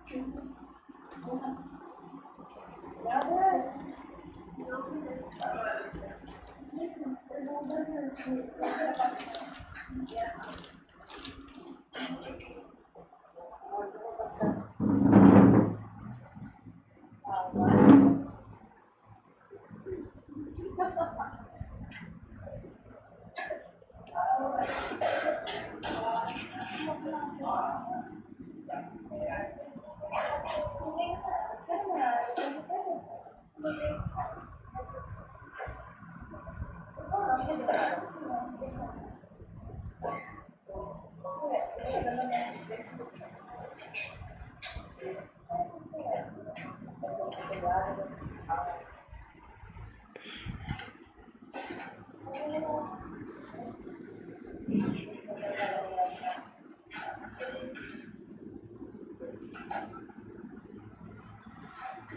तो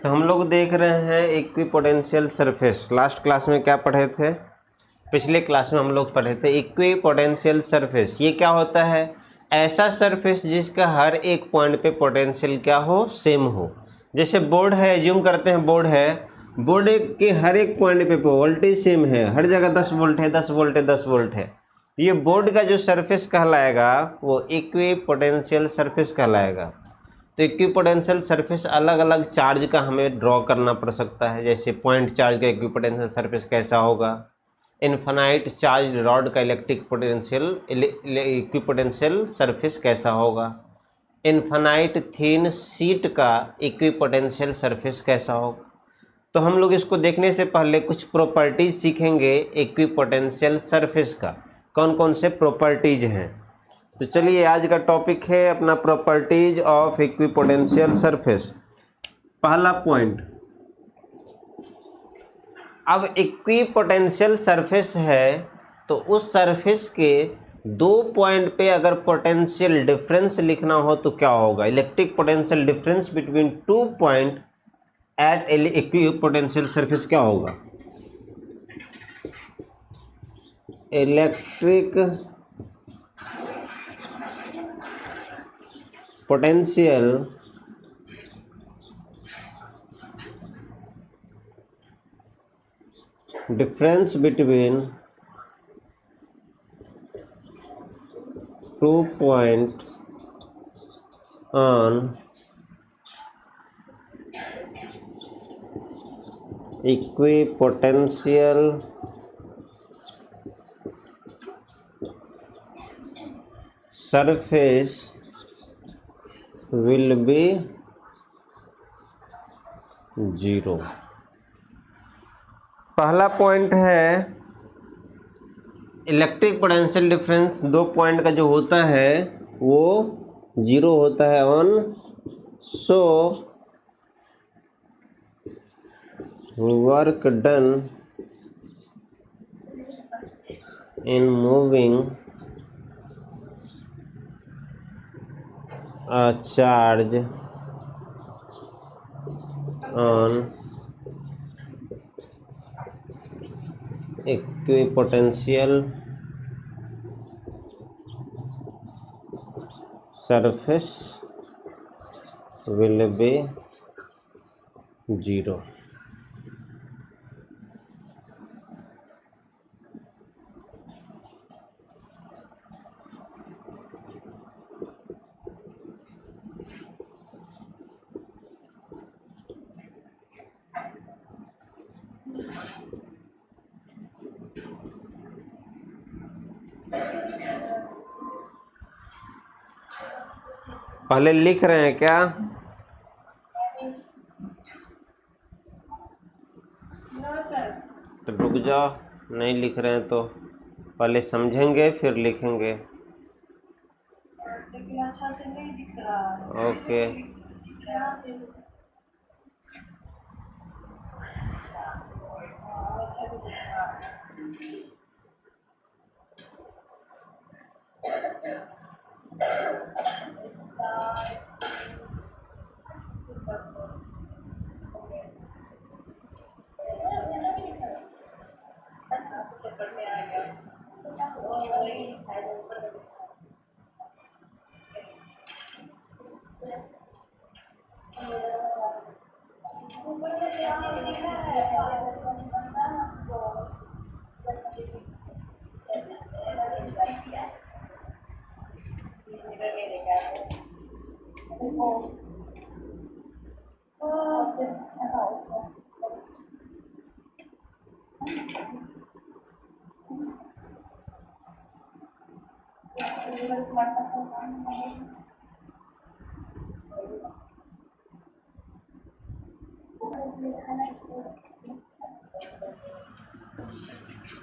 हम लोग देख रहे हैं इक्विपोटेंशियल सरफेस। लास्ट क्लास में क्या पढ़े थे? पिछले क्लास में हम लोग पढ़े थे इक्विपोटेंशियल सरफेस। ये क्या होता है? ऐसा सरफेस जिसका हर एक पॉइंट पे पोटेंशियल क्या हो, सेम हो। जैसे बोर्ड है, एज्यूम करते हैं बोर्ड है, बोर्ड के हर एक पॉइंट पे वोल्टेज सेम है, हर जगह 10 वोल्ट है, 10 वोल्ट है, 10 वोल्ट है। ये बोर्ड का जो सरफेस कहलाएगा वो इक्विपोटेंशियल सरफेस कहलाएगा। तो इक्विपोटेंशियल सरफेस अलग अलग चार्ज का हमें ड्रॉ करना पड़ सकता है। जैसे पॉइंट चार्ज का इक्विपोटेंशियल सरफेस कैसा होगा, इन्फिनाइट चार्ज रॉड का इलेक्ट्रिक पोटेंशियल इक्विपोटेंशियल सरफेस कैसा होगा, इन्फिनाइट थिन शीट का इक्विपोटेंशियल सरफेस कैसा होगा। तो हम लोग इसको देखने से पहले कुछ प्रॉपर्टीज सीखेंगे इक्विपोटेंशियल सरफेस का। कौन कौन से प्रॉपर्टीज हैं? तो चलिए, आज का टॉपिक है अपना प्रॉपर्टीज ऑफ इक्विपोटेंशियल सरफेस। पहला पॉइंट, अब इक्विपोटेंशियल सरफेस है तो उस सरफेस के दो पॉइंट पे अगर पोटेंशियल डिफरेंस लिखना हो तो क्या होगा? Electric potential difference between two point at equipotential surface क्या होगा? Electric potential difference between 2 point on equipotential surface will be 0। पहला पॉइंट है इलेक्ट्रिक पोटेंशियल डिफरेंस दो पॉइंट का जो होता है वो 0 होता है on so work done in moving a charge on equipotential surface will be 0। पहले लिख रहे हैं क्या? तो रुक जाओ, नहीं लिख रहे हैं तो पहले समझेंगे फिर लिखेंगे। लेकिन अच्छा से नहीं दिख रहा है। ओके, अच्छा से दिख रहा है।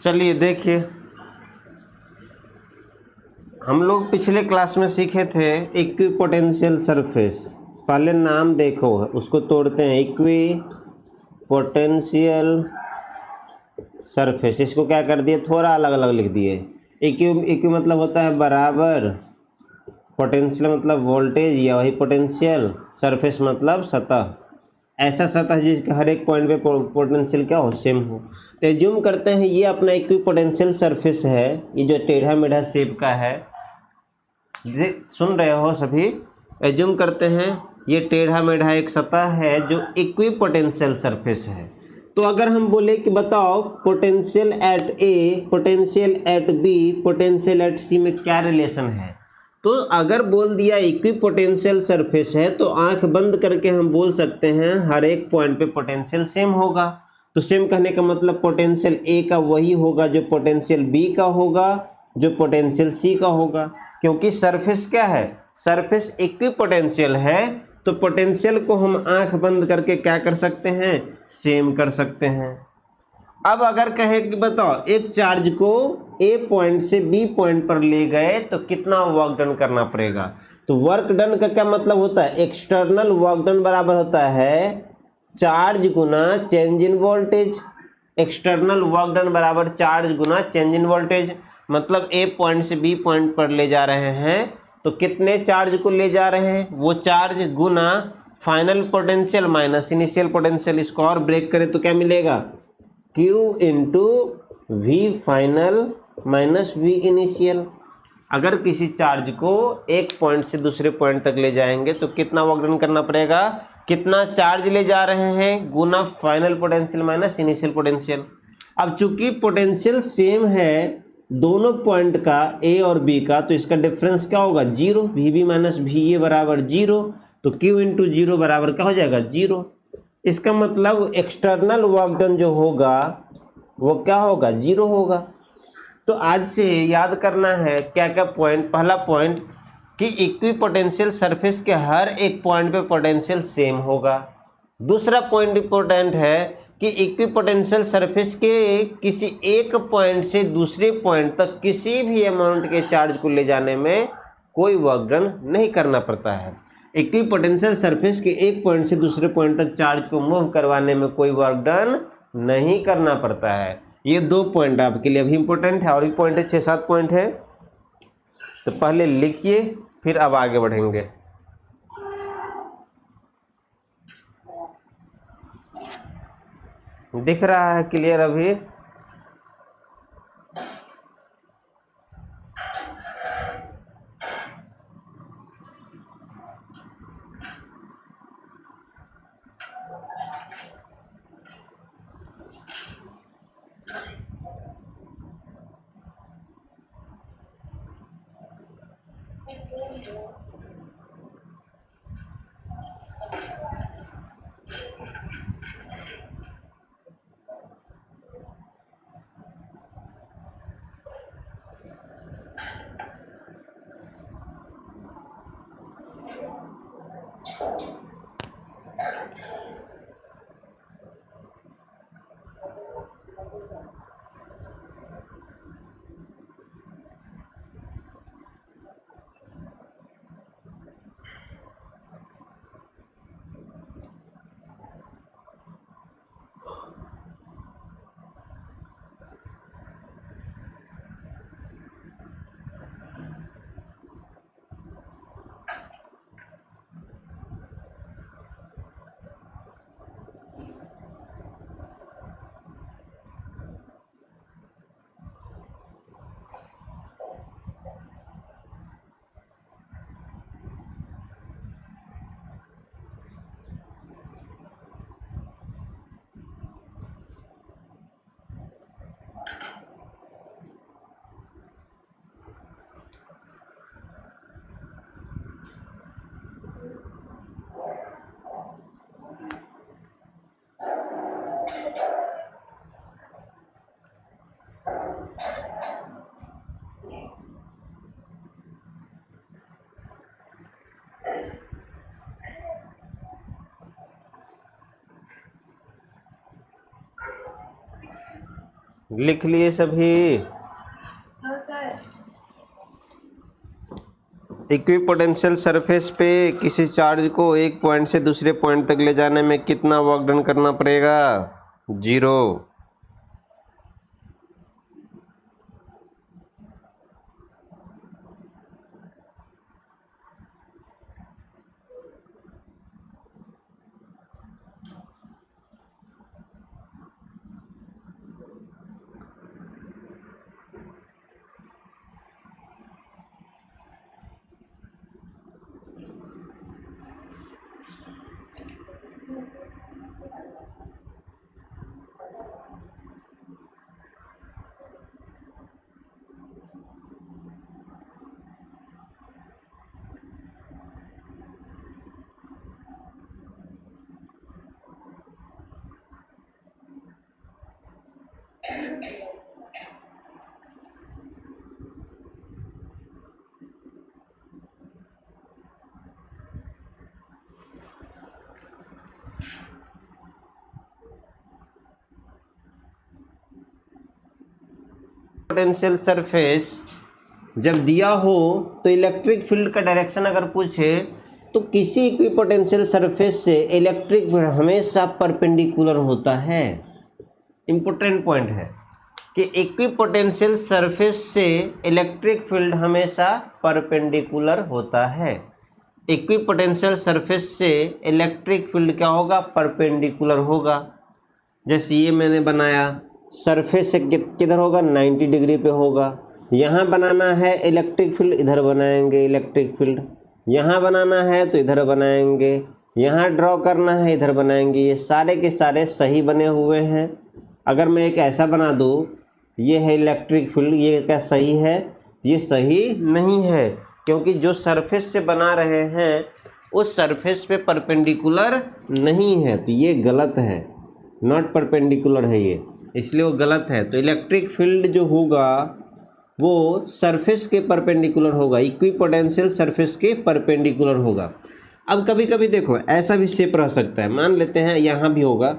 चलिए देखिए, हम लोग पिछले क्लास में सीखे थे इक्विपोटेंशियल सरफेस। पहले नाम देखो, उसको तोड़ते हैं। इक्विपोटेंशियल सरफेस, इसको क्या कर दिए, थोड़ा अलग अलग लिख दिए। इक्यू मतलब होता है बराबर, पोटेंशियल मतलब वोल्टेज या वही पोटेंशियल, सरफेस मतलब सतह, ऐसा सतह जिसके हर एक पॉइंट पे पोटेंशियल क्या हो, सेम हो। तो एज्यूम करते हैं ये अपना इक्विपोटेंशियल सरफेस है, ये जो टेढ़ा मेढ़ा शेप का है, सुन रहे हो सभी। एज्यूम करते हैं ये टेढ़ा मेढ़ा एक सतह है जो इक्विपोटेंशियल सरफेस है। तो अगर हम बोले कि बताओ potential at A, potential at B, potential at C में क्या रिलेशन है, तो अगर बोल दिया इक्विपोटेंशियल सरफेस है तो आंख बंद करके हम बोल सकते हैं हर एक पॉइंट पे पोटेंशियल सेम होगा। तो सेम कहने का मतलब पोटेंशियल ए का वही होगा जो पोटेंशियल बी का होगा, जो पोटेंशियल सी का होगा, क्योंकि सरफेस क्या है, सरफेस इक्विपोटेंशियल है। तो पोटेंशियल को हम आंख बंद करके क्या कर सकते हैं, सेम कर सकते हैं। अब अगर कहे कि बताओ एक चार्ज को ए पॉइंट से बी पॉइंट पर ले गए तो कितना वर्क डन करना पड़ेगा। तो वर्क डन का क्या मतलब होता है, एक्सटर्नल वर्क डन बराबर होता है चार्ज गुना change in voltage. External work done बराबर चार्ज गुना चेंज इन वोल्टेज। मतलब ए पॉइंट से बी पॉइंट पर ले जा रहे हैं तो कितने चार्ज को ले जा रहे हैं, वो चार्ज गुना final potential minus initial potential. इसको और ब्रेक करें तो क्या मिलेगा, Q into V final minus V initial. अगर किसी चार्ज को एक पॉइंट से दूसरे पॉइंट तक ले जाएंगे तो कितना वर्क डन करना पड़ेगा, कितना चार्ज ले जा रहे हैं गुना final potential minus initial potential. अब चूंकि पोटेंशियल सेम है दोनों पॉइंट का ए और बी का, तो इसका डिफरेंस क्या होगा, zero. V B minus V A बराबर जीरो, तो Q इंटू जीरो बराबर क्या हो जाएगा, जीरो। इसका मतलब एक्सटर्नल वर्क डन जो होगा वो क्या होगा, जीरो होगा। तो आज से याद करना है क्या क्या पॉइंट। पहला पॉइंट कि इक्विपोटेंशियल सरफेस के हर एक पॉइंट पे पोटेंशियल सेम होगा। दूसरा पॉइंट इंपॉर्टेंट है कि इक्विपोटेंशियल सरफेस के किसी एक पॉइंट से दूसरे पॉइंट तक किसी भी अमाउंट के चार्ज को ले जाने में कोई वर्क डन नहीं करना पड़ता है। इक्विपोटेंशियल सरफेस के एक पॉइंट से दूसरे पॉइंट तक चार्ज को मूव करवाने में कोई वर्क डन नहीं करना पड़ता है। ये दो पॉइंट आपके लिए अभी इंपॉर्टेंट है, और भी पॉइंट है, 6-7 पॉइंट है। तो पहले लिखिए फिर अब आगे बढ़ेंगे। दिख रहा है क्लियर अभी? लिख लिए सभी? हाँ सर। इक्विपोटेंशियल सरफेस पे किसी चार्ज को एक पॉइंट से दूसरे पॉइंट तक ले जाने में कितना वर्क डन करना पड़ेगा? 0। पोटेंशियल सरफेस जब दिया हो तो इलेक्ट्रिक फील्ड का डायरेक्शन अगर पूछे तो किसी इक्विपोटेंशियल सरफेस से इलेक्ट्रिक फील्ड हमेशा परपेंडिकुलर होता है। इम्पोर्टेंट पॉइंट है कि इक्विपोटेंशियल सरफेस से इलेक्ट्रिक फील्ड हमेशा परपेंडिकुलर होता है। इक्विपोटेंशियल सरफेस से इलेक्ट्रिक फील्ड क्या होगा? परपेंडिकुलर होगा। जैसे ये मैंने बनाया, सरफेस से किधर होगा? 90 डिग्री पे होगा। यहाँ बनाना है इलेक्ट्रिक फील्ड, इधर बनाएंगे इलेक्ट्रिक फील्ड। यहाँ बनाना है तो इधर बनाएंगे। यहाँ ड्रॉ करना है, इधर बनाएंगे। ये सारे के सारे सही बने हुए हैं। अगर मैं एक ऐसा बना दूँ, ये है इलेक्ट्रिक फील्ड, ये क्या सही है? ये सही नहीं है, क्योंकि जो सरफेस से बना रहे हैं उस सरफेस पे परपेंडिकुलर नहीं है, तो ये गलत है। नॉट परपेंडिकुलर है ये, इसलिए वो गलत है। तो इलेक्ट्रिक फील्ड जो होगा वो सरफेस के परपेंडिकुलर होगा, इक्विपोटेंशियल सरफेस के परपेंडिकुलर होगा। अब कभी कभी देखो ऐसा भी शेप रह सकता है, मान लेते हैं यहाँ भी होगा,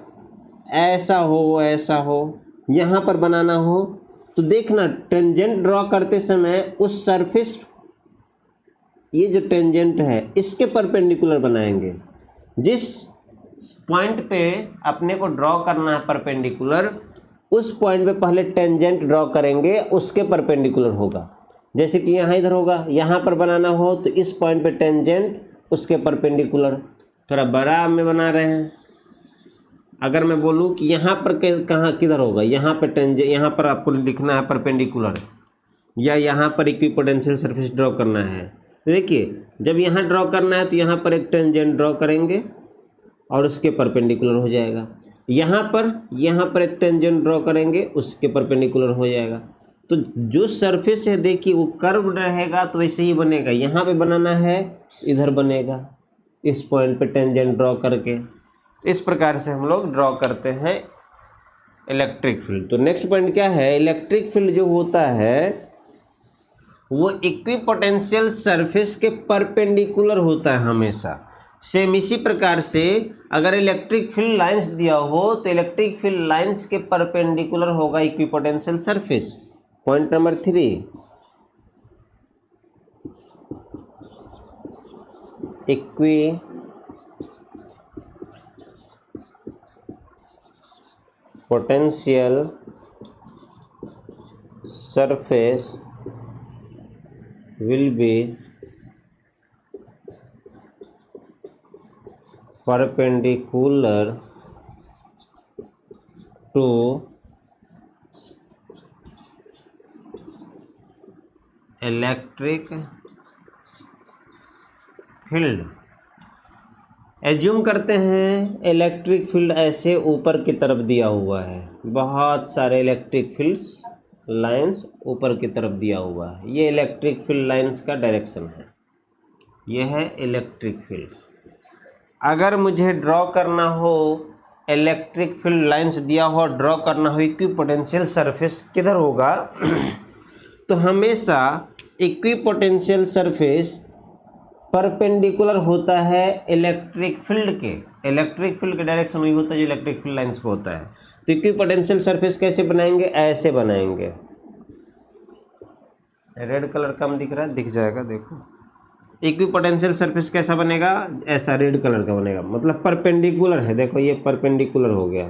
ऐसा हो ऐसा हो, यहाँ पर बनाना हो तो देखना टेंजेंट ड्रॉ करते समय उस सरफेस, ये जो टेंजेंट है इसके परपेंडिकुलर बनाएंगे। जिस पॉइंट पे अपने को ड्रॉ करना है परपेंडिकुलर, उस पॉइंट पे पहले टेंजेंट ड्रॉ करेंगे, उसके परपेंडिकुलर होगा। जैसे कि यहाँ इधर होगा, यहाँ पर बनाना हो तो इस पॉइंट पे टेंजेंट, उसके परपेंडिकुलर। थोड़ा बड़ा में बना रहे हैं, अगर मैं बोलूँ कि यहाँ पर कहाँ किधर होगा, यहाँ पर टेंजेंट, यहाँ पर आपको लिखना है परपेंडिकुलर, या यहाँ पर इक्विपोटेंशियल सरफेस ड्रॉ करना है। तो देखिए जब यहाँ ड्रॉ करना है तो यहाँ पर एक टेंजेंट ड्रॉ करेंगे और उसके परपेंडिकुलर हो जाएगा। यहाँ पर एक टेंजेंट ड्रॉ करेंगे, उसके परपेंडिकुलर हो जाएगा। तो जो सरफेस है देखिए वो कर्व रहेगा तो वैसे ही बनेगा। यहाँ पे बनाना है, इधर बनेगा, इस पॉइंट पे टेंजेंट ड्रॉ करके। इस प्रकार से हम लोग ड्रॉ करते हैं इलेक्ट्रिक फील्ड। तो नेक्स्ट पॉइंट क्या है? इलेक्ट्रिक फील्ड जो होता है वो इक्विपोटेंशियल सरफेस के परपेंडिकुलर होता है हमेशा। सेम इसी प्रकार से अगर इलेक्ट्रिक फील्ड लाइंस दिया हो तो इलेक्ट्रिक फील्ड लाइंस के परपेंडिकुलर होगा equipotential surface. Point number 3, equipotential surface will be perpendicular to electric field. Assume करते हैं इलेक्ट्रिक फील्ड ऐसे ऊपर की तरफ दिया हुआ है, बहुत सारे इलेक्ट्रिक फील्ड्स लाइंस ऊपर की तरफ दिया हुआ है। ये इलेक्ट्रिक फील्ड लाइंस का डायरेक्शन है, ये है इलेक्ट्रिक फील्ड। अगर मुझे ड्रॉ करना हो, इलेक्ट्रिक फील्ड लाइंस दिया हो, ड्रॉ करना हो इक्विपोटेंशियल सरफेस किधर होगा तो हमेशा इक्विपोटेंशियल सरफेस परपेंडिकुलर होता है इलेक्ट्रिक फील्ड के। इलेक्ट्रिक फील्ड के डायरेक्शन वही होता है जो इलेक्ट्रिक फील्ड लाइंस को होता है। तो इक्विपोटेंशियल सरफेस कैसे बनाएंगे, ऐसे बनाएंगे। रेड कलर कम दिख रहा है, दिख जाएगा, देखो। इक्विपोटेंशियल सरफेस कैसा बनेगा, ऐसा रेड कलर का बनेगा, मतलब परपेंडिकुलर है, देखो ये परपेंडिकुलर हो गया।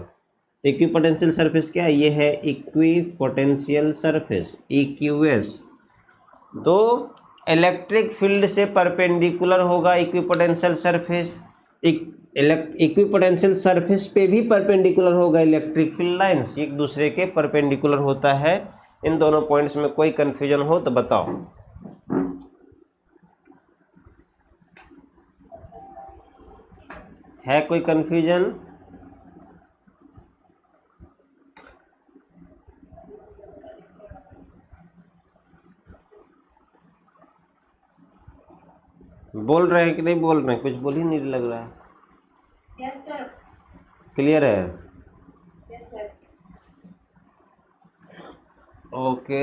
इक्विपोटेंशियल सरफेस क्या है, ये है इक्विपोटेंशियल सरफेस, EQS। तो इलेक्ट्रिक फील्ड से परपेंडिकुलर होगा इक्विपोटेंशियल सरफेस, इक्विपोटेंशियल सरफेस पे भी परपेंडिकुलर होगा इलेक्ट्रिक फील्ड लाइंस, एक दूसरे के परपेंडिकुलर होता है। इन दोनों पॉइंट्स में कोई कंफ्यूजन हो तो बताओ। है कोई कंफ्यूजन? बोल रहे हैं कि नहीं बोल रहे हैं, कुछ बोल ही नहीं लग रहा है। Yes sir. क्लियर है? Yes sir. ओके।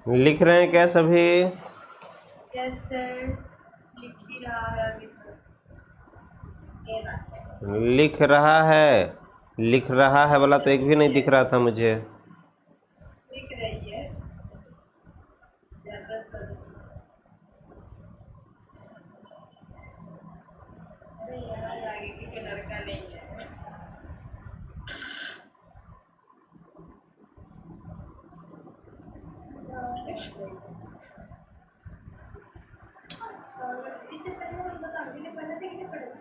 लिख रहे हैं क्या सभी? यस सर, लिख ही रहा है अभी सर। लिख रहा है, लिख रहा है वाला तो एक भी नहीं दिख रहा था मुझे। लिख रही है। अरे यार, आगे की कलर का नहीं है। इससे पहले हम बता के लिए पढ़ने थे कि नहीं पढ़े थे?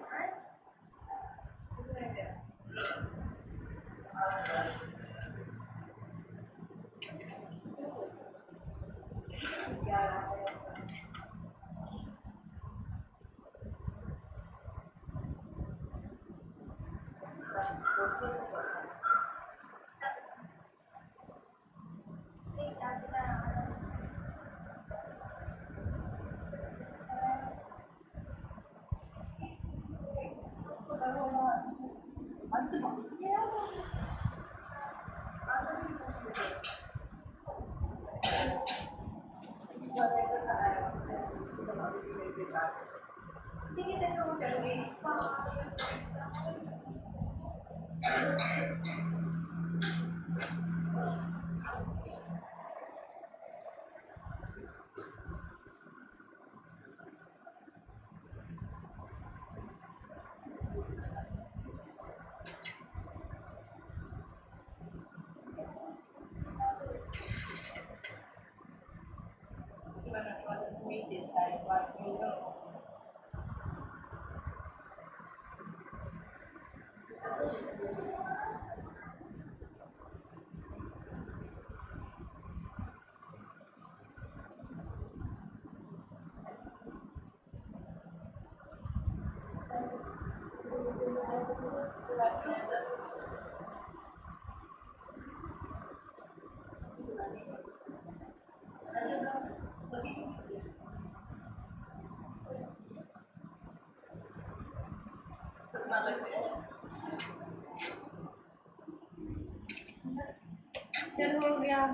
सर हो गया।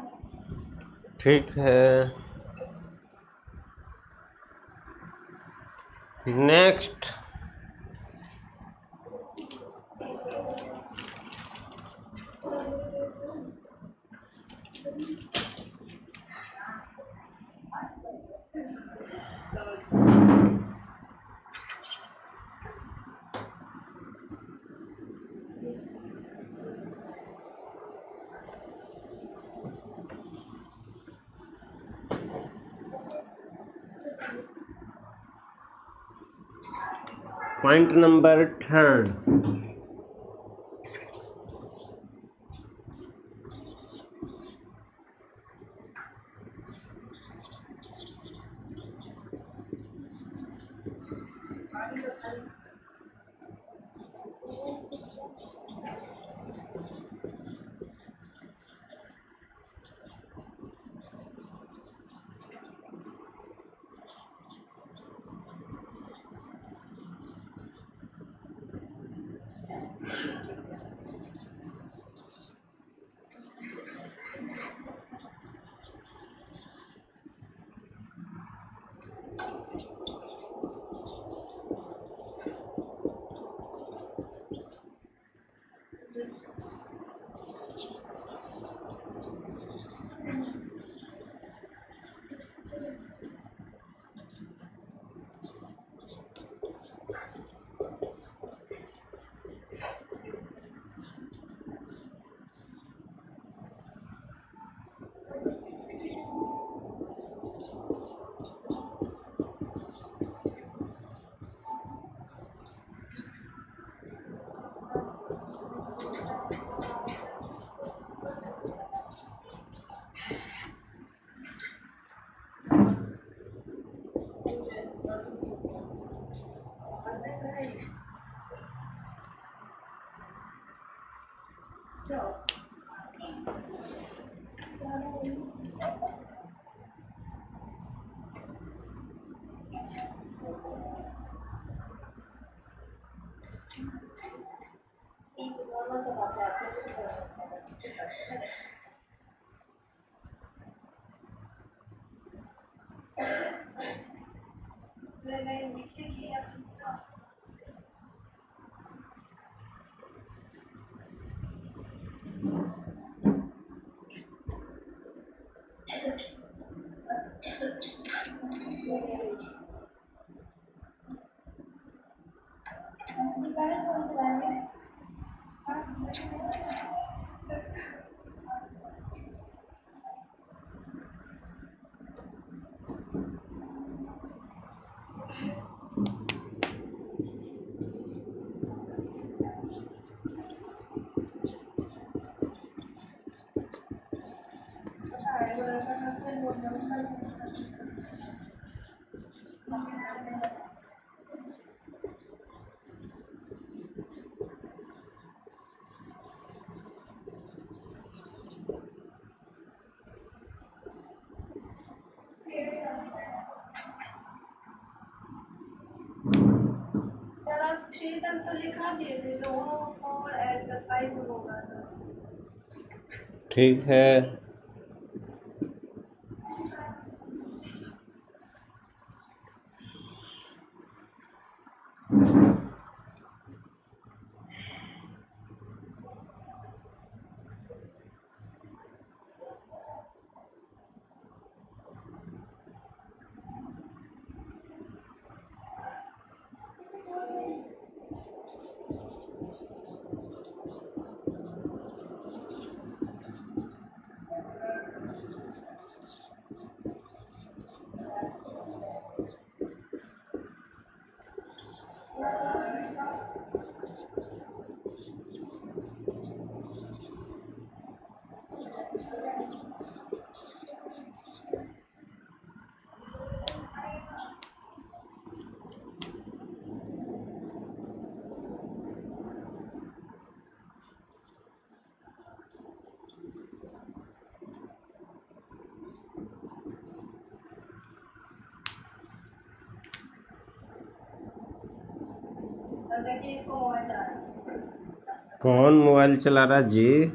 ठीक है, नेक्स्ट पॉइंट नंबर थर्ड, आप 6 तक तो लिखा दिए थे, तो 4 एट द 5 होगा ना। ठीक है। देखिए इसको मोबाइल चला रहा है। कौन मोबाइल चला रहा जी?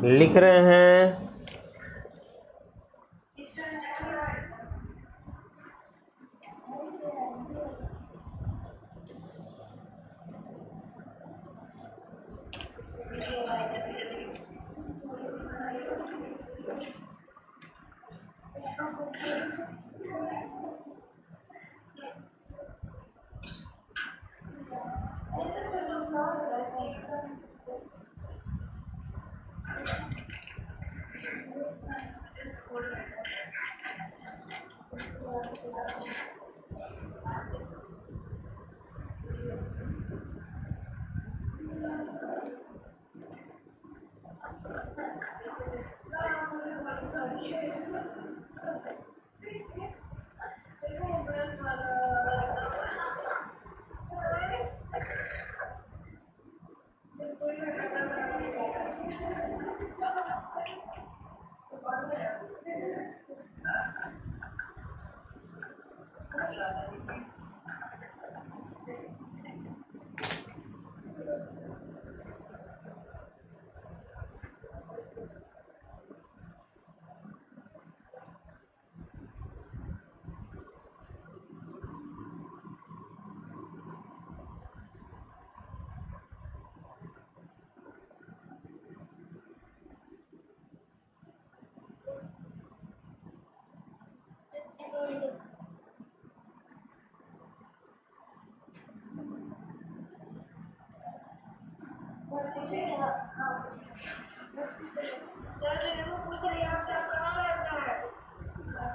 लिख रहे हैं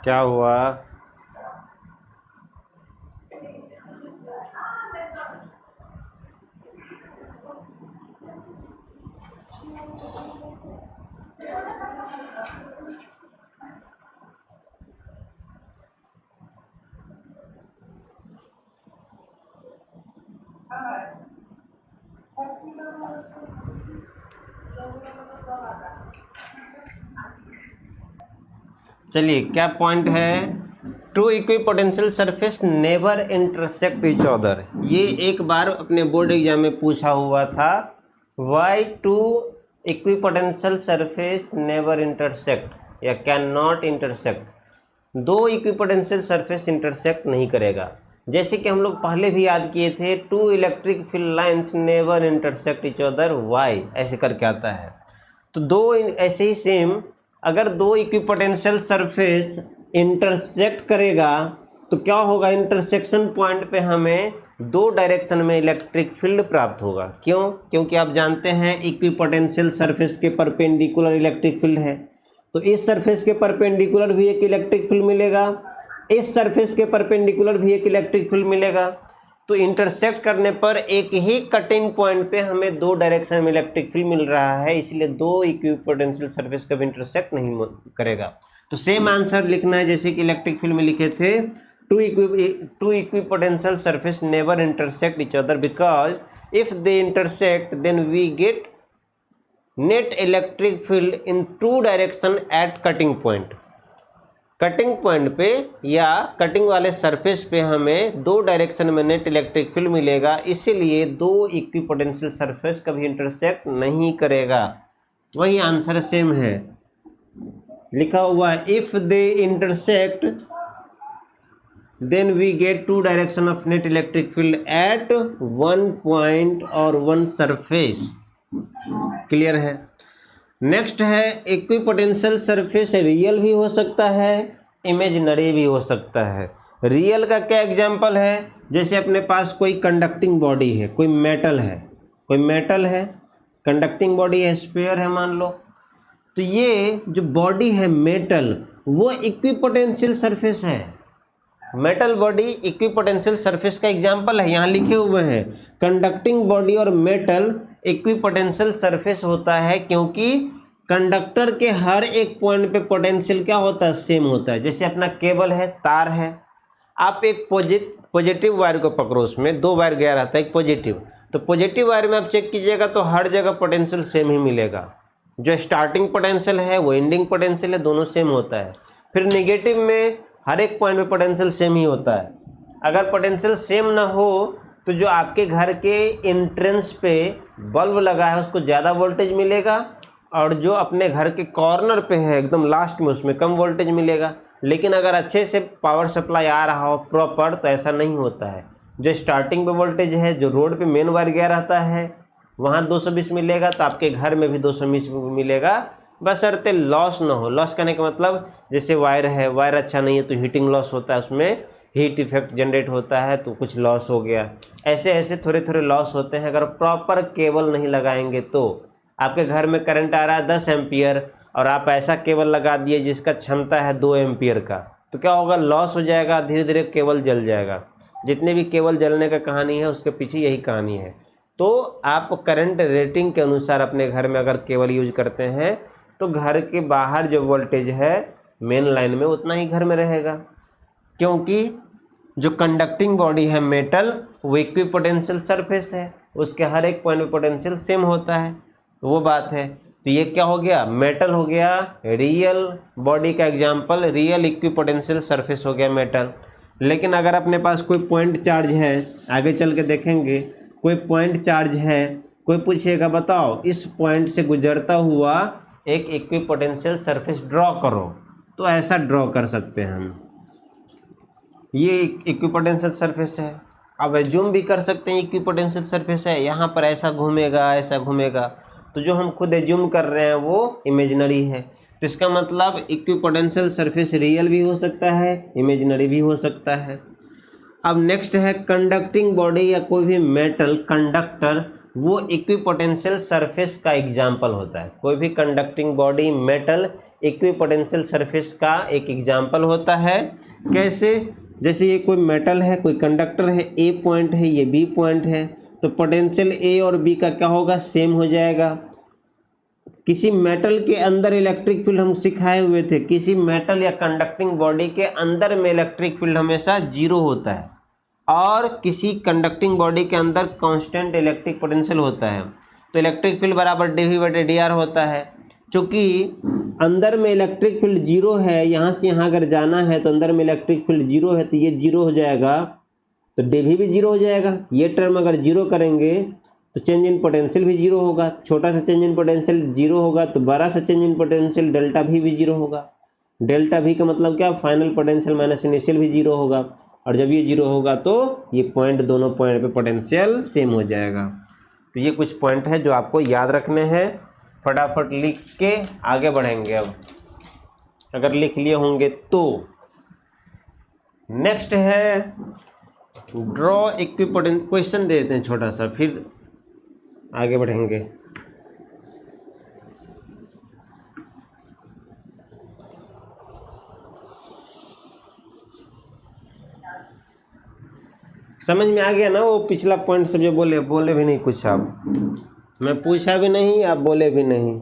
क्या हुआ? चलिए, क्या पॉइंट है? Two equipotential surface never intersect each other. ये एक बार अपने बोर्ड एग्जाम में पूछा हुआ था। Why two equipotential surface never intersect या कैन नॉट इंटरसेक्ट। दो इक्विपोटेंशियल सरफेस इंटरसेक्ट नहीं करेगा। जैसे कि हम लोग पहले भी याद किए थे, two electric field lines never intersect each other, why ऐसे करके आता है। तो दो ऐसे ही सेम, अगर दो इक्विपोटेंशियल सरफेस इंटरसेक्ट करेगा तो क्या होगा? इंटरसेक्शन पॉइंट पे हमें दो डायरेक्शन में इलेक्ट्रिक फील्ड प्राप्त होगा। क्यों? क्योंकि आप जानते हैं इक्विपोटेंशियल सरफेस के परपेंडिकुलर इलेक्ट्रिक फील्ड है, तो इस सरफेस के परपेंडिकुलर भी एक इलेक्ट्रिक फील्ड मिलेगा, इस सरफेस के परपेंडिकुलर भी एक इलेक्ट्रिक फील्ड मिलेगा। तो इंटरसेक्ट करने पर एक ही कटिंग पॉइंट पे हमें दो डायरेक्शन में इलेक्ट्रिक फील्ड मिल रहा है, इसलिए दो इक्विपोटेंशियल सरफेस कभी इंटरसेक्ट नहीं करेगा। तो सेम आंसर लिखना है जैसे कि इलेक्ट्रिक फील्ड में लिखे थे, two equipotential surface never intersect each other because if they intersect then we get net electric field in two direction at cutting point. Cutting point पे या कटिंग वाले सरफेस पे हमें दो डायरेक्शन में नेट इलेक्ट्रिक फील्ड मिलेगा, इसीलिए दो इक्विपोटेंशियल सरफेस कभी इंटरसेक्ट नहीं करेगा। वही आंसर सेम है, लिखा हुआ है if they intersect then we get two direction of net electric field at one point और वन सरफेस। क्लियर है? नेक्स्ट है इक्विपोटेंशियल सरफेस रियल भी हो सकता है, इमेजिनरी भी हो सकता है। रियल का क्या एग्जांपल है? जैसे अपने पास कोई कंडक्टिंग बॉडी है, कोई मेटल है, कंडक्टिंग बॉडी है, स्फीयर है मान लो, तो ये जो बॉडी है मेटल वो इक्विपोटेंशियल सरफेस है। मेटल बॉडी इक्विपोटेंशियल सरफेस का एग्जांपल है, यहाँ लिखे हुए हैं कंडक्टिंग बॉडी और मेटल इक्विपोटेंशियल सरफेस होता है, क्योंकि कंडक्टर के हर एक पॉइंट पे पोटेंशियल क्या होता है? सेम होता है। जैसे अपना केबल है, तार है, आप एक पॉजिटिव वायर को पकड़ो, उसमें दो वायर गया रहता है, एक पॉजिटिव, तो पॉजिटिव वायर में आप चेक कीजिएगा तो हर जगह पोटेंशियल सेम ही मिलेगा। जो स्टार्टिंग पोटेंशियल है वो एंडिंग पोटेंशियल है, दोनों सेम होता है। फिर नेगेटिव में हर एक पॉइंट पे पोटेंशियल सेम ही होता है। अगर पोटेंशियल सेम ना हो तो जो आपके घर के एंट्रेंस पे बल्ब लगा है उसको ज़्यादा वोल्टेज मिलेगा, और जो अपने घर के कॉर्नर पे है एकदम लास्ट में उसमें कम वोल्टेज मिलेगा। लेकिन अगर अच्छे से पावर सप्लाई आ रहा हो प्रॉपर तो ऐसा नहीं होता है। जो स्टार्टिंग पे वोल्टेज है, जो रोड पे मेन वायर गया रहता है वहाँ 220 मिलेगा, तो आपके घर में भी 220 मिलेगा, बशर्ते लॉस ना हो। लॉस करने का मतलब जैसे वायर है, वायर अच्छा नहीं है तो हीटिंग लॉस होता है, उसमें हीट इफेक्ट जनरेट होता है तो कुछ लॉस हो गया। ऐसे ऐसे थोड़े थोड़े लॉस होते हैं अगर प्रॉपर केबल नहीं लगाएंगे तो। आपके घर में करंट आ रहा है 10 एम्पियर और आप ऐसा केबल लगा दिए जिसका क्षमता है 2 एम्पियर का, तो क्या होगा, लॉस हो जाएगा, धीरे धीरे केबल जल जाएगा। जितने भी केबल जलने का कहानी है उसके पीछे यही कहानी है। तो आप करंट रेटिंग के अनुसार अपने घर में अगर केबल यूज करते हैं तो घर के बाहर जो वोल्टेज है मेन लाइन में उतना ही घर में रहेगा, क्योंकि जो कंडक्टिंग बॉडी है मेटल वो इक्विपोटेंशियल सरफेस है, उसके हर एक पॉइंट पे पोटेंशियल सेम होता है, तो वो बात है। तो ये क्या हो गया, मेटल हो गया रियल बॉडी का एग्जाम्पल, रियल इक्विपोटेंशियल सरफेस हो गया मेटल। लेकिन अगर अपने पास कोई पॉइंट चार्ज है, आगे चल के देखेंगे, कोई पॉइंट चार्ज है, कोई पूछेगा बताओ इस पॉइंट से गुजरता हुआ एक इक्विपोटेंशियल सरफेस ड्रॉ करो, तो ऐसा ड्रॉ कर सकते हैं हम। ये इक्विपोटेंशियल सरफेस है। अब एज्यूम भी कर सकते हैं इक्विपोटेंशियल सरफेस है, यहाँ पर ऐसा घूमेगा ऐसा घूमेगा, तो जो हम खुद एज्यूम कर रहे हैं वो इमेजिनरी है। तो इसका मतलब इक्विपोटेंशियल सरफेस रियल भी हो सकता है, इमेजिनरी भी हो सकता है। अब नेक्स्ट है कंडक्टिंग बॉडी या कोई भी मेटल कंडक्टर, वो इक्विपोटेंशियल सरफेस का एग्जाम्पल होता है। कोई भी conducting body metal equipotential surface का एक एग्जाम्पल होता है। कैसे, जैसे ये कोई मेटल है, कोई कंडक्टर है, ए पॉइंट है, ये बी पॉइंट है, तो पोटेंशियल ए और बी का क्या होगा, सेम हो जाएगा। किसी मेटल के अंदर इलेक्ट्रिक फील्ड हम सिखाए हुए थे, किसी मेटल या कंडक्टिंग बॉडी के अंदर में इलेक्ट्रिक फील्ड हमेशा 0 होता है और किसी कंडक्टिंग बॉडी के अंदर कांस्टेंट इलेक्ट्रिक पोटेंशियल होता है। तो इलेक्ट्रिक फील्ड बराबर dV/dr होता है। चूँकि अंदर में इलेक्ट्रिक फील्ड 0 है, यहाँ से यहाँ अगर जाना है तो अंदर में इलेक्ट्रिक फील्ड 0 है, तो ये 0 हो जाएगा, तो dV भी 0 हो जाएगा। ये टर्म अगर 0 करेंगे तो चेंज इन पोटेंशियल भी 0 होगा। छोटा सा चेंज इन पोटेंशियल 0 होगा तो बड़ा सा चेंज इन पोटेंशियल डेल्टा भी 0 होगा। डेल्टा भी का मतलब क्या, फाइनल पोटेंशियल माइनस इनिशियल भी 0 होगा, और जब ये 0 होगा तो ये पॉइंट, दोनों पॉइंट पे पोटेंशियल सेम हो जाएगा। तो ये कुछ पॉइंट है जो आपको याद रखने हैं, फटाफट लिख के आगे बढ़ेंगे। अब अगर लिख लिए होंगे तो नेक्स्ट है ड्रॉ इक्विपोटेंशियल। क्वेश्चन दे देते हैं छोटा सा, फिर आगे बढ़ेंगे। समझ में आ गया ना वो पिछला पॉइंट सब जो बोले भी नहीं कुछ, आप मैं पूछा भी नहीं, आप बोले भी नहीं।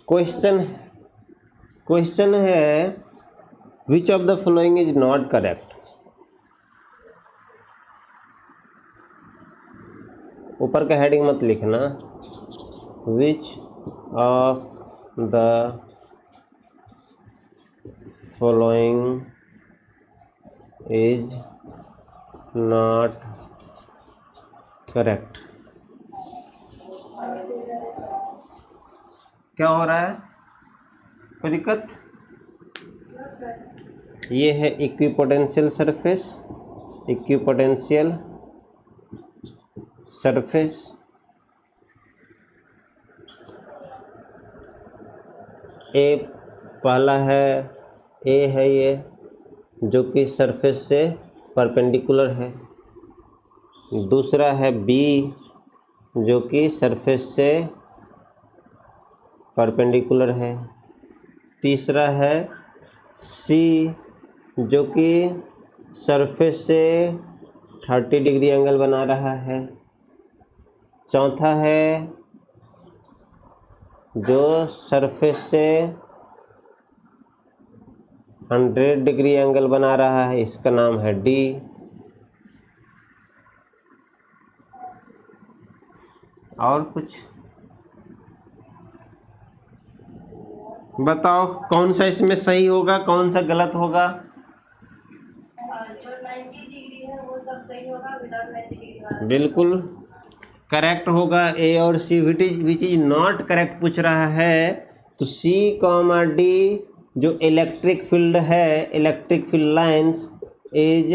क्वेश्चन है which of the following is not correct. ऊपर का हेडिंग मत लिखना, which of the following is not correct. क्या हो रहा है, कोई दिक्कत? ये है equipotential surface, equipotential surface A पहला है, ए है ये जो कि सरफेस से परपेंडिकुलर है। दूसरा है बी जो कि सरफेस से परपेंडिकुलर है। तीसरा है सी जो कि सरफेस से 30 डिग्री एंगल बना रहा है। चौथा है जो सरफेस से 100 डिग्री एंगल बना रहा है, इसका नाम है डी। और कुछ बताओ कौन सा इसमें सही होगा, कौन सा गलत होगा? जो 90 डिग्री है वो सब सही होगा, विदाउट 90 डिग्री वाला। बिल्कुल करेक्ट होगा ए और सी, विच इज नॉट करेक्ट पूछ रहा है, तो सी कॉमा डी जो इलेक्ट्रिक फील्ड है, electric field lines is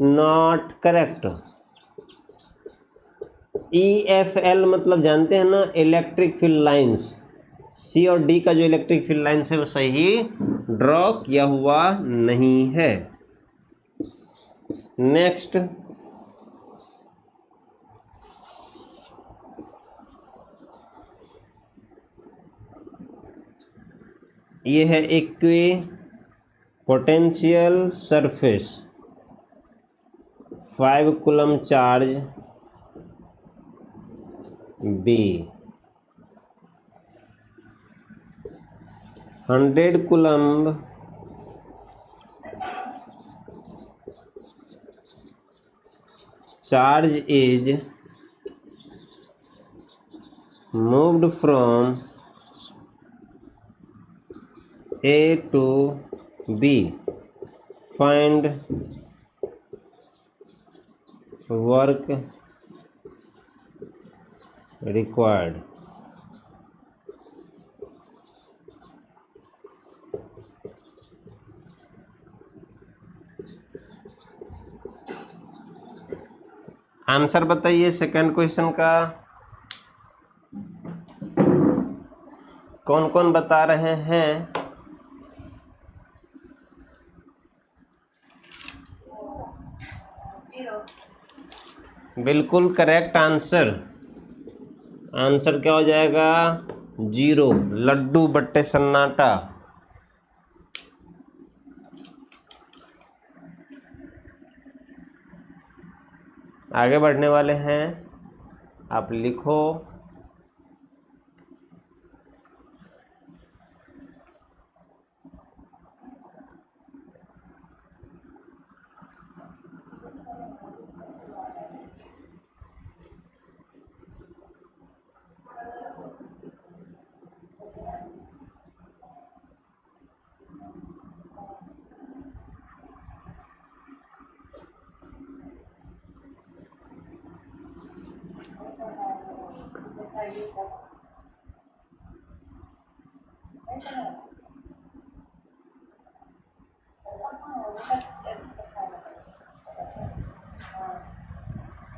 not correct. E F L मतलब जानते हैं ना, इलेक्ट्रिक फील्ड लाइंस। सी और डी का जो इलेक्ट्रिक फील्ड लाइंस है वो सही ड्रॉ किया हुआ नहीं है। नेक्स्ट, ये है equi potential surface, 5 coulomb charge B, 100 coulomb charge is moved from A to B. Find work required. Answer बताइए सेकंड क्वेश्चन का, कौन कौन बता रहे हैं? बिल्कुल करेक्ट आंसर। आंसर क्या हो जाएगा? 0, लड्डू बट्टे सन्नाटा। आगे बढ़ने वाले हैं, आप लिखो।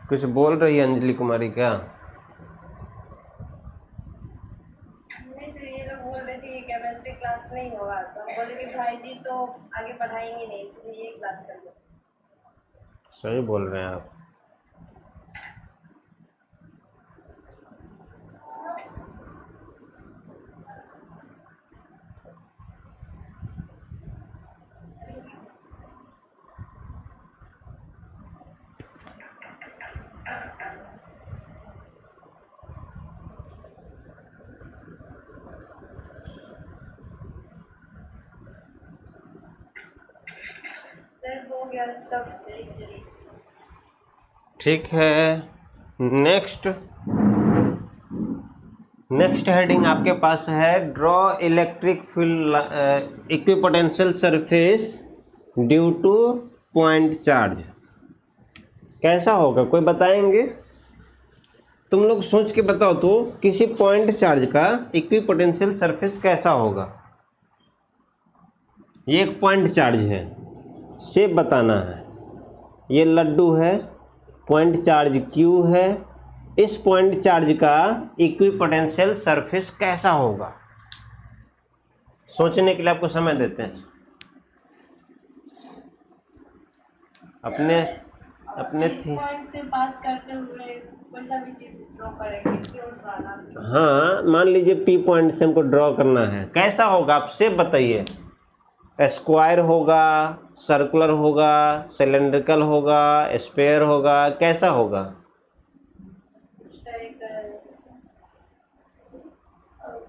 कुछ बोल रही है अंजलि कुमारी क्या? नहीं सर, ये लोग बोल रहे थे कि केमिस्ट्री क्लास नहीं होगा, तो हम बोले कि भाई जी तो आगे पढ़ाएंगे नहीं, इसलिए ये क्लास कर लो। सही बोल रहे हैं आप। सर हो गया सब, देख लीजिए। ठीक है, नेक्स्ट हेडिंग आपके पास है draw electric field equipotential surface due two point charge. कैसा होगा कोई बताएंगे? तुम लोग सोच के बताओ तो, किसी पॉइंट चार्ज का इक्विपोटेंशियल सरफेस कैसा होगा? ये एक पॉइंट चार्ज है, शेप बताना है। ये लड्डू है, पॉइंट चार्ज Q है, इस पॉइंट चार्ज का इक्विपोटेंशियल सरफेस कैसा होगा? सोचने के लिए आपको समय देते हैं। अपने पॉइंट से पास करते हुए कोई सा भी चीज ड्रॉ करेंगे, क्लोज वाला। हाँ, मान लीजिए P पॉइंट से हमको ड्रॉ करना है, कैसा होगा आप शेप बताइए। स्क्वायर होगा, सर्कुलर होगा, सिलेंड्रिकल होगा, स्फीयर होगा, कैसा होगा?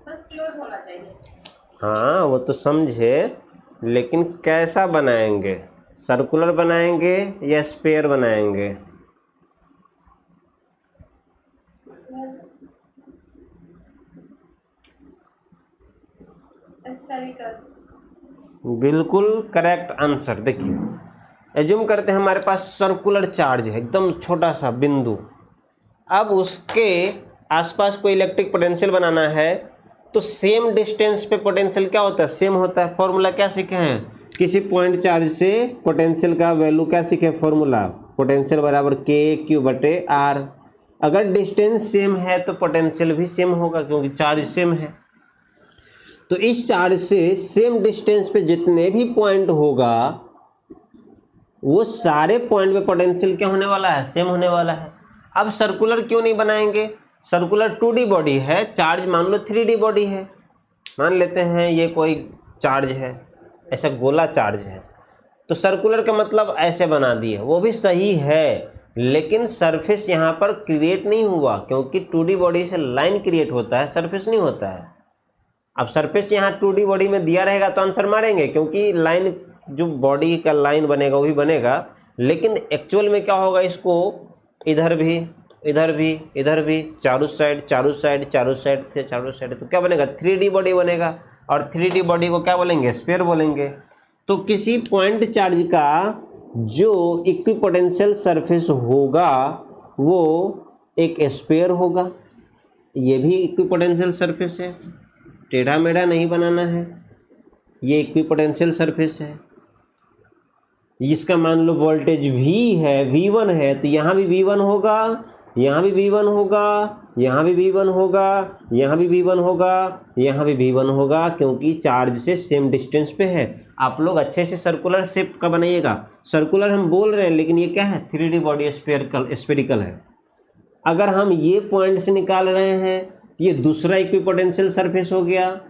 बस क्लोज होना चाहिए। हाँ वो तो समझे, लेकिन कैसा बनाएंगे? सर्कुलर बनाएंगे या स्फीयर बनाएंगे? स्फेरिकल। बिल्कुल करेक्ट आंसर। देखिए एज्यूम करते हैं हमारे पास सर्कुलर चार्ज है, एकदम छोटा सा बिंदु। अब उसके आसपास कोई इलेक्ट्रिक पोटेंशियल बनाना है तो सेम डिस्टेंस पे पोटेंशियल क्या होता है, सेम होता है। फॉर्मूला क्या सीखे हैं, किसी पॉइंट चार्ज से पोटेंशियल का वैल्यू क्या सीखे, फॉर्मूला पोटेंशियल बराबर Q/R। अगर डिस्टेंस सेम है तो पोटेंशियल भी सेम होगा क्योंकि चार्ज सेम है। तो इस चार्ज से सेम डिस्टेंस पे जितने भी पॉइंट होगा वो सारे पॉइंट पे पोटेंशियल क्या होने वाला है, सेम होने वाला है। अब सर्कुलर क्यों नहीं बनाएंगे, सर्कुलर 2D बॉडी है, चार्ज मान लो 3D बॉडी है। मान लेते हैं ये कोई चार्ज है, ऐसा गोला चार्ज है, तो सर्कुलर का मतलब ऐसे बना दिए, वो भी सही है, लेकिन सरफेस यहाँ पर क्रिएट नहीं हुआ क्योंकि 2D बॉडी से लाइन क्रिएट होता है, सरफेस नहीं होता है। अब सरफेस यहाँ 2D बॉडी में दिया रहेगा तो आंसर मारेंगे क्योंकि लाइन जो बॉडी का लाइन बनेगा वो भी बनेगा, लेकिन एक्चुअल में क्या होगा, इसको इधर भी इधर भी इधर भी चारों साइड चारों साइड चारों साइड से चारों साइड, तो क्या बनेगा 3D बॉडी बनेगा। और 3D बॉडी को क्या बोलेंगे, स्फीयर बोलेंगे। तो किसी पॉइंट चार्ज का जो इक्विपोटेंशियल सरफेस होगा वो एक स्फीयर होगा। ये भी इक्विपोटेंशियल सरफेस है, टेढ़ा मेढ़ा नहीं बनाना है, ये इक्विपोटेंशियल सरफेस है। इसका मान लो वोल्टेज V है, V1 है, तो यहाँ भी V1 होगा, यहाँ भी V1 होगा, यहाँ भी V1 होगा, यहाँ भी V1 होगा, यहाँ भी V1 होगा क्योंकि चार्ज से सेम डिस्टेंस पे है। आप लोग अच्छे से सर्कुलर शेप का बनाइएगा। सर्कुलर हम बोल रहे हैं लेकिन ये क्या है, 3D बॉडी स्फेरिकल है। अगर हम ये पॉइंट से निकाल रहे हैं, ये दूसरा इक्विपोटेंशियल सरफेस हो गया,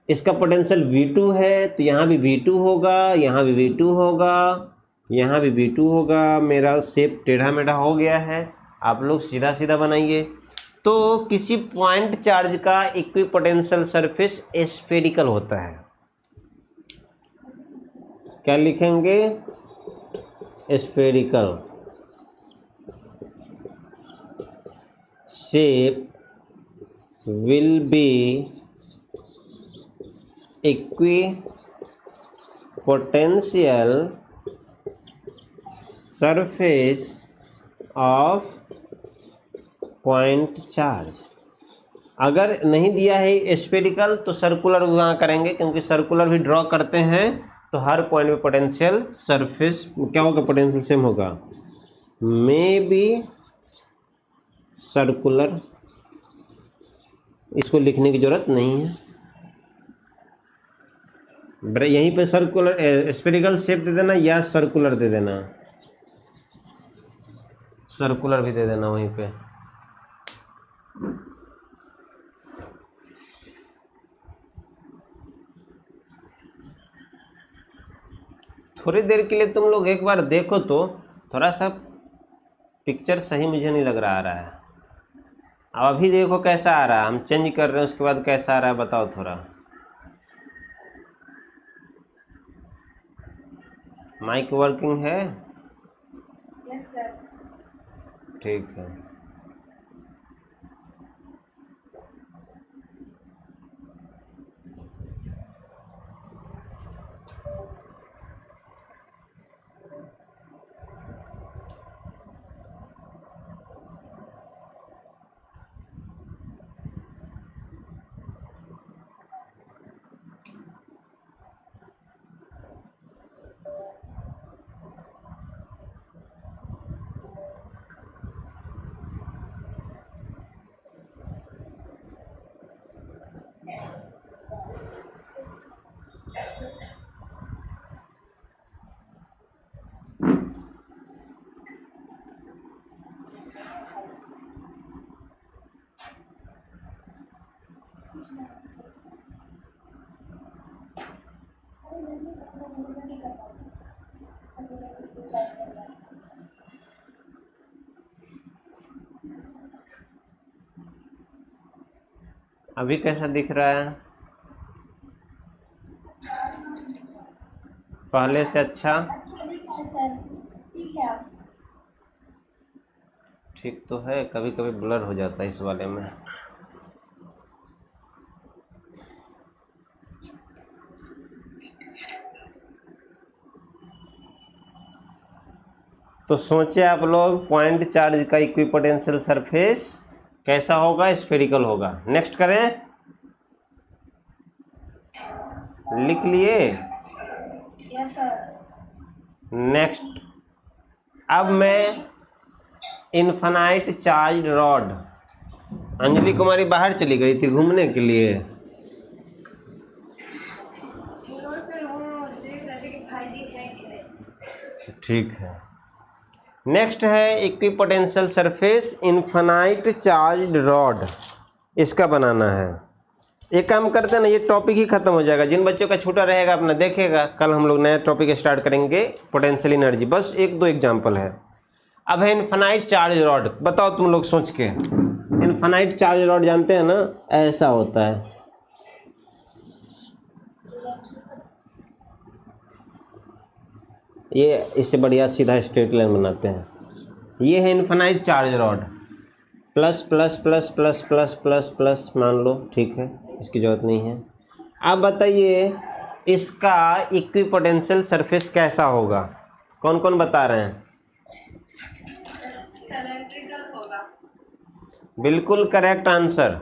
इसका पोटेंशियल V2 है, तो यहाँ भी V2 होगा, यहाँ भी V2 होगा, यहाँ भी V2 होगा। मेरा शेप टेढ़ा मेढ़ा हो गया है, आप लोग सीधा सीधा बनाइए। तो किसी पॉइंट चार्ज का इक्विपोटेंशियल सरफेस स्फेरिकल होता है। क्या लिखेंगे, spherical. Shape will be equipotential surface of point charge। अगर नहीं दिया है स्फेरिकल तो सर्कुलर वहाँ करेंगे क्योंकि सर्कुलर भी ड्रॉ करते हैं, तो हर पॉइंट में पोटेंशियल सरफेस क्या होगा, पोटेंशियल सेम होगा। मे बी सर्कुलर, इसको लिखने की जरूरत नहीं है, यहीं पे सर्कुलर स्फेरिकल शेप दे देना या सर्कुलर दे देना, सर्कुलर भी दे देना वहीं पे। थोड़ी देर के लिए तुम लोग एक बार देखो तो थोड़ा सा पिक्चर सही मुझे नहीं लग रहा आ रहा है। अब अभी देखो कैसा आ रहा है, हम चेंज कर रहे हैं उसके बाद कैसा आ रहा है बताओ थोड़ा। माइक वर्किंग है? Yes sir. ठीक है। अभी कैसा दिख रहा है, पहले से अच्छा? ठीक तो है, कभी कभी ब्लर हो जाता है इस वाले में। तो सोचे आप लोग पॉइंट चार्ज का इक्विपोटेंशियल सरफेस कैसा होगा, स्फेरिकल होगा। नेक्स्ट करें, लिख लिए? Yes sir. नेक्स्ट, अब मैं इनफाइनाइट चार्ज रॉड, अंजलि कुमारी बाहर चली गई थी घूमने के लिए। सर वो देख रहे थे कि भाई जी है कि नहीं। ठीक है। नेक्स्ट है equipotential surface infinite charge rod, इसका बनाना है। एक काम करते हैं ना, ये टॉपिक ही खत्म हो जाएगा। जिन बच्चों का छूटा रहेगा अपना देखेगा, कल हम लोग नया टॉपिक स्टार्ट करेंगे पोटेंशियल एनर्जी। बस एक दो एग्जांपल है। अब है इनफाइनाइट चार्ज रॉड, बताओ तुम लोग सोच के। इनफाइनाइट चार्ज रॉड जानते हैं ना, ऐसा होता है। ये इससे बढ़िया सीधा स्ट्रेट लाइन बनाते हैं। ये है infinite charge rod, plus plus plus plus plus plus plus मान लो, ठीक है, इसकी जरूरत नहीं है। अब बताइए इसका इक्विपोटेंशियल सरफेस कैसा होगा, कौन कौन बता रहे हैं? सिलेंड्रिकल होगा। बिल्कुल करेक्ट आंसर।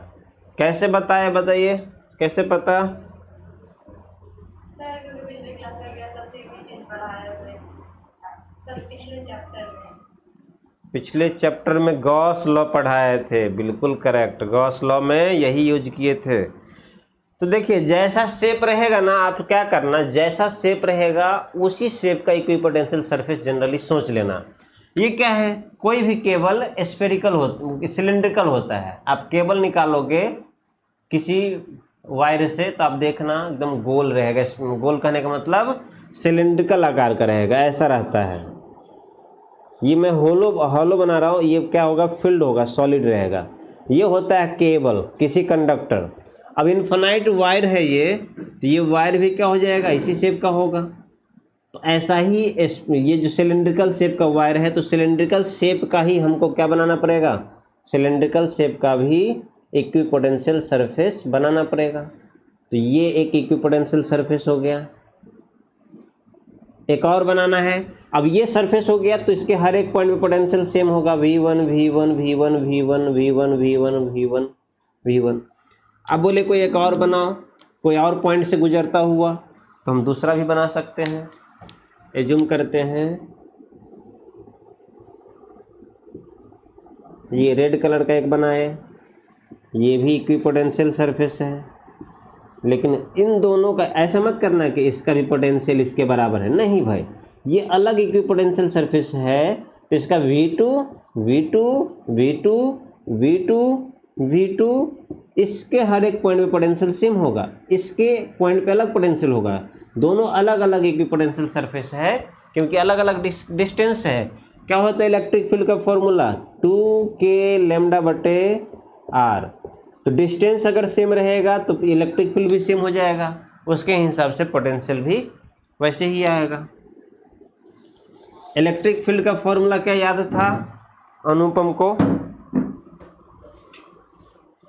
कैसे बताया, बताइए कैसे पता? सर क्योंकि पिछले क्लास में भी ऐसा सेम ही चीज पढ़ाया है सर, पिछले चैप्टर में गॉस लॉ पढ़ाए थे, बिल्कुल करेक्ट। गॉस लॉ में यही यूज किए थे। तो देखिए जैसा शेप रहेगा ना, आप क्या करना, जैसा शेप रहेगा उसी शेप का इक्विपोटेंशियल सरफेस जनरली सोच लेना। ये क्या है, कोई भी केबल स्फेरिकल हो, सिलिंड्रिकल होता है। आप केबल निकालोगे किसी वायर से तो आप देखना एकदम गोल रहेगा। गोल कहने का मतलब सिलिंड्रिकल आकार का रहेगा, ऐसा रहता है। ये मैं हॉलो बना रहा हूँ, ये क्या होगा, फील्ड होगा, सॉलिड रहेगा। ये होता है केबल, किसी कंडक्टर। अब इनफाइनाइट वायर है ये, तो ये वायर भी क्या हो जाएगा, इसी शेप का होगा। तो ऐसा ही ये जो सिलिंड्रिकल शेप का वायर है, तो सिलिंड्रिकल शेप का ही हमको क्या बनाना पड़ेगा, सिलिंड्रिकल शेप का भी इक्विपोटेंशियल सरफेस बनाना पड़ेगा। तो ये एक इक्विपोटेंशियल सरफेस हो गया। एक और बनाना है। अब ये सरफेस हो गया तो इसके हर एक पॉइंट पे पोटेंशियल सेम होगा, V1 V1 V1 V1 V1 V1 V1 V1। अब बोले कोई एक और बनाओ, कोई और पॉइंट से गुजरता हुआ, तो हम दूसरा भी बना सकते हैं। एज्यूम करते हैं ये रेड कलर का एक बनाए, ये भी इक्विपोटेंशियल सरफेस है। लेकिन इन दोनों का ऐसा मत करना कि इसका भी पोटेंशियल इसके बराबर है, नहीं भाई, ये अलग इक्विपोटेंशियल सरफेस है। तो इसका V2 V2 V2 V2 V2 इसके हर एक पॉइंट पे पोटेंशियल सेम होगा, इसके पॉइंट पे अलग पोटेंशियल होगा। दोनों अलग अलग इक्विपोटेंशियल सरफेस है क्योंकि अलग अलग डिस्टेंस है। क्या होता है इलेक्ट्रिक फील्ड का फॉर्मूला, 2k λ/r। तो डिस्टेंस अगर सेम रहेगा तो इलेक्ट्रिक फील्ड भी सेम हो जाएगा, उसके हिसाब से पोटेंशियल भी वैसे ही आएगा। इलेक्ट्रिक फील्ड का फॉर्मूला क्या याद था अनुपम को?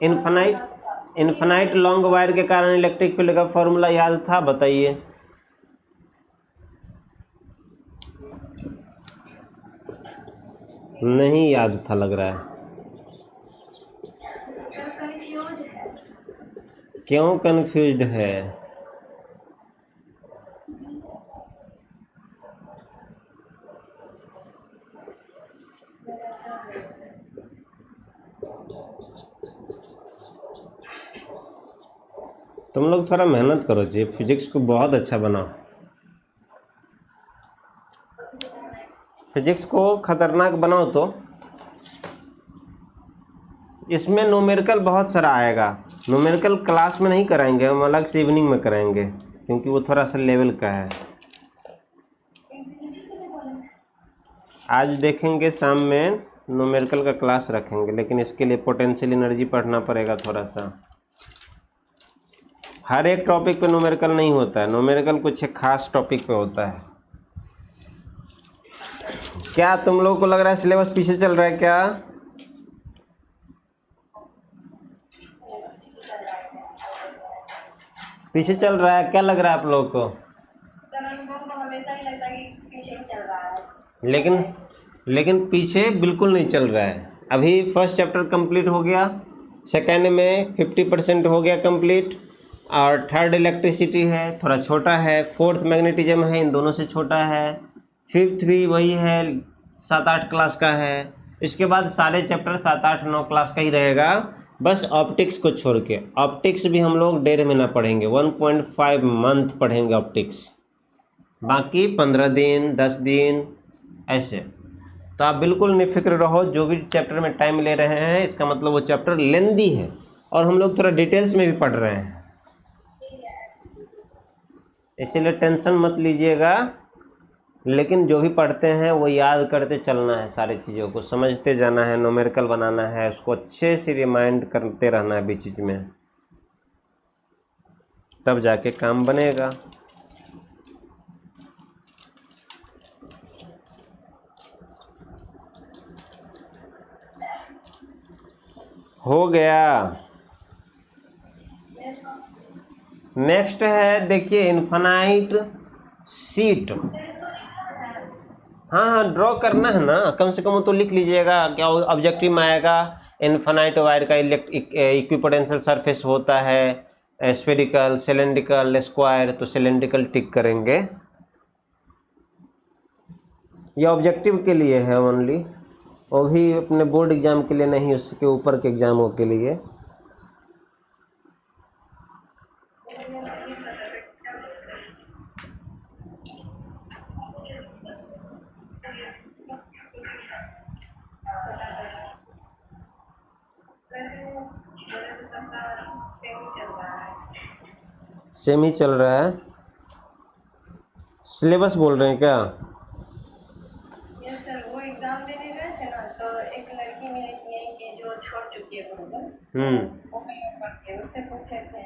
इनफाइनाइट लॉन्ग वायर के कारण इलेक्ट्रिक फील्ड का फॉर्मूला याद था, बताइए। नहीं याद था लग रहा है। क्यों कंफ्यूज्ड है? तुम लोग थोड़ा मेहनत करो जी, फिजिक्स को बहुत अच्छा बनाओ। फिजिक्स को खतरनाक बनाओ तो इसमें न्यूमेरिकल बहुत सारा आएगा। न्यूमेरिकल क्लास में नहीं कराएंगे, हम अलग से इवनिंग में कराएंगे क्योंकि वो थोड़ा सा लेवल का है। आज देखेंगे शाम में न्यूमेरिकल का क्लास रखेंगे, लेकिन इसके लिए पोटेंशियल एनर्जी पढ़ना पड़ेगा थोड़ा सा। हर एक टॉपिक पे न्यूमेरिकल नहीं होता है, न्यूमेरिकल कुछ एक खास टॉपिक पे होता है। क्या तुम लोगों को लग रहा है सिलेबस पीछे चल रहा है क्या? पीछे चल रहा है क्या लग रहा है आप लोगों को? हमेशा ही लगता है कि पीछे ही चल रहा है। लेकिन पीछे बिल्कुल नहीं चल रहा है। अभी फर्स्ट चैप्टर कंप्लीट हो गया, सेकेंड में 50% हो गया कंप्लीट, और थर्ड इलेक्ट्रिसिटी है, थोड़ा छोटा है, फोर्थ मैग्नेटिज्म है, इन दोनों से छोटा है, फिफ्थ भी वही है, 7-8 क्लास का है। इसके बाद सारे चैप्टर 7-8-9 क्लास का ही रहेगा, बस ऑप्टिक्स को छोड़ के। ऑप्टिक्स भी हम लोग 1.5 महीना पढ़ेंगे, 1.5 मंथ पढ़ेंगे ऑप्टिक्स, बाकी 15 दिन 10 दिन ऐसे। तो आप बिल्कुल निफिक्र रहो, जो भी चैप्टर में टाइम ले रहे हैं इसका मतलब वो चैप्टर लेंदी है और हम लोग थोड़ा डिटेल्स में भी पढ़ रहे हैं, इसीलिए टेंशन मत लीजिएगा। लेकिन जो भी पढ़ते हैं वो याद करते चलना है, सारी चीज़ों को समझते जाना है, न्यूमेरिकल बनाना है, उसको अच्छे से रिमाइंड करते रहना है बीच बीच में, तब जाके काम बनेगा। हो गया। नेक्स्ट है, देखिए इन्फिनाइट सीट। हाँ ड्रॉ करना है ना, कम से कम तो लिख लीजिएगा, क्या ऑब्जेक्टिव में आएगा। इन्फिनाइट वायर का इक्विपोटेंशियल सरफेस होता है स्फेरिकल, सिलेंड्रिकल, स्क्वायर, तो सिलेंड्रिकल टिक करेंगे। ये ऑब्जेक्टिव के लिए है ओनली, वो भी अपने बोर्ड एग्जाम के लिए नहीं, उसके ऊपर के एग्जामों के लिए। सेमी चल रहा है, सिलेबस बोल रहे हैं क्या? यस सर, वो एग्जाम देने गए थे ना, तो एक लड़की मिली थी यहीं की जो छोड़ चुकी है वो कहीं पढ़ के, उससे पूछे थे।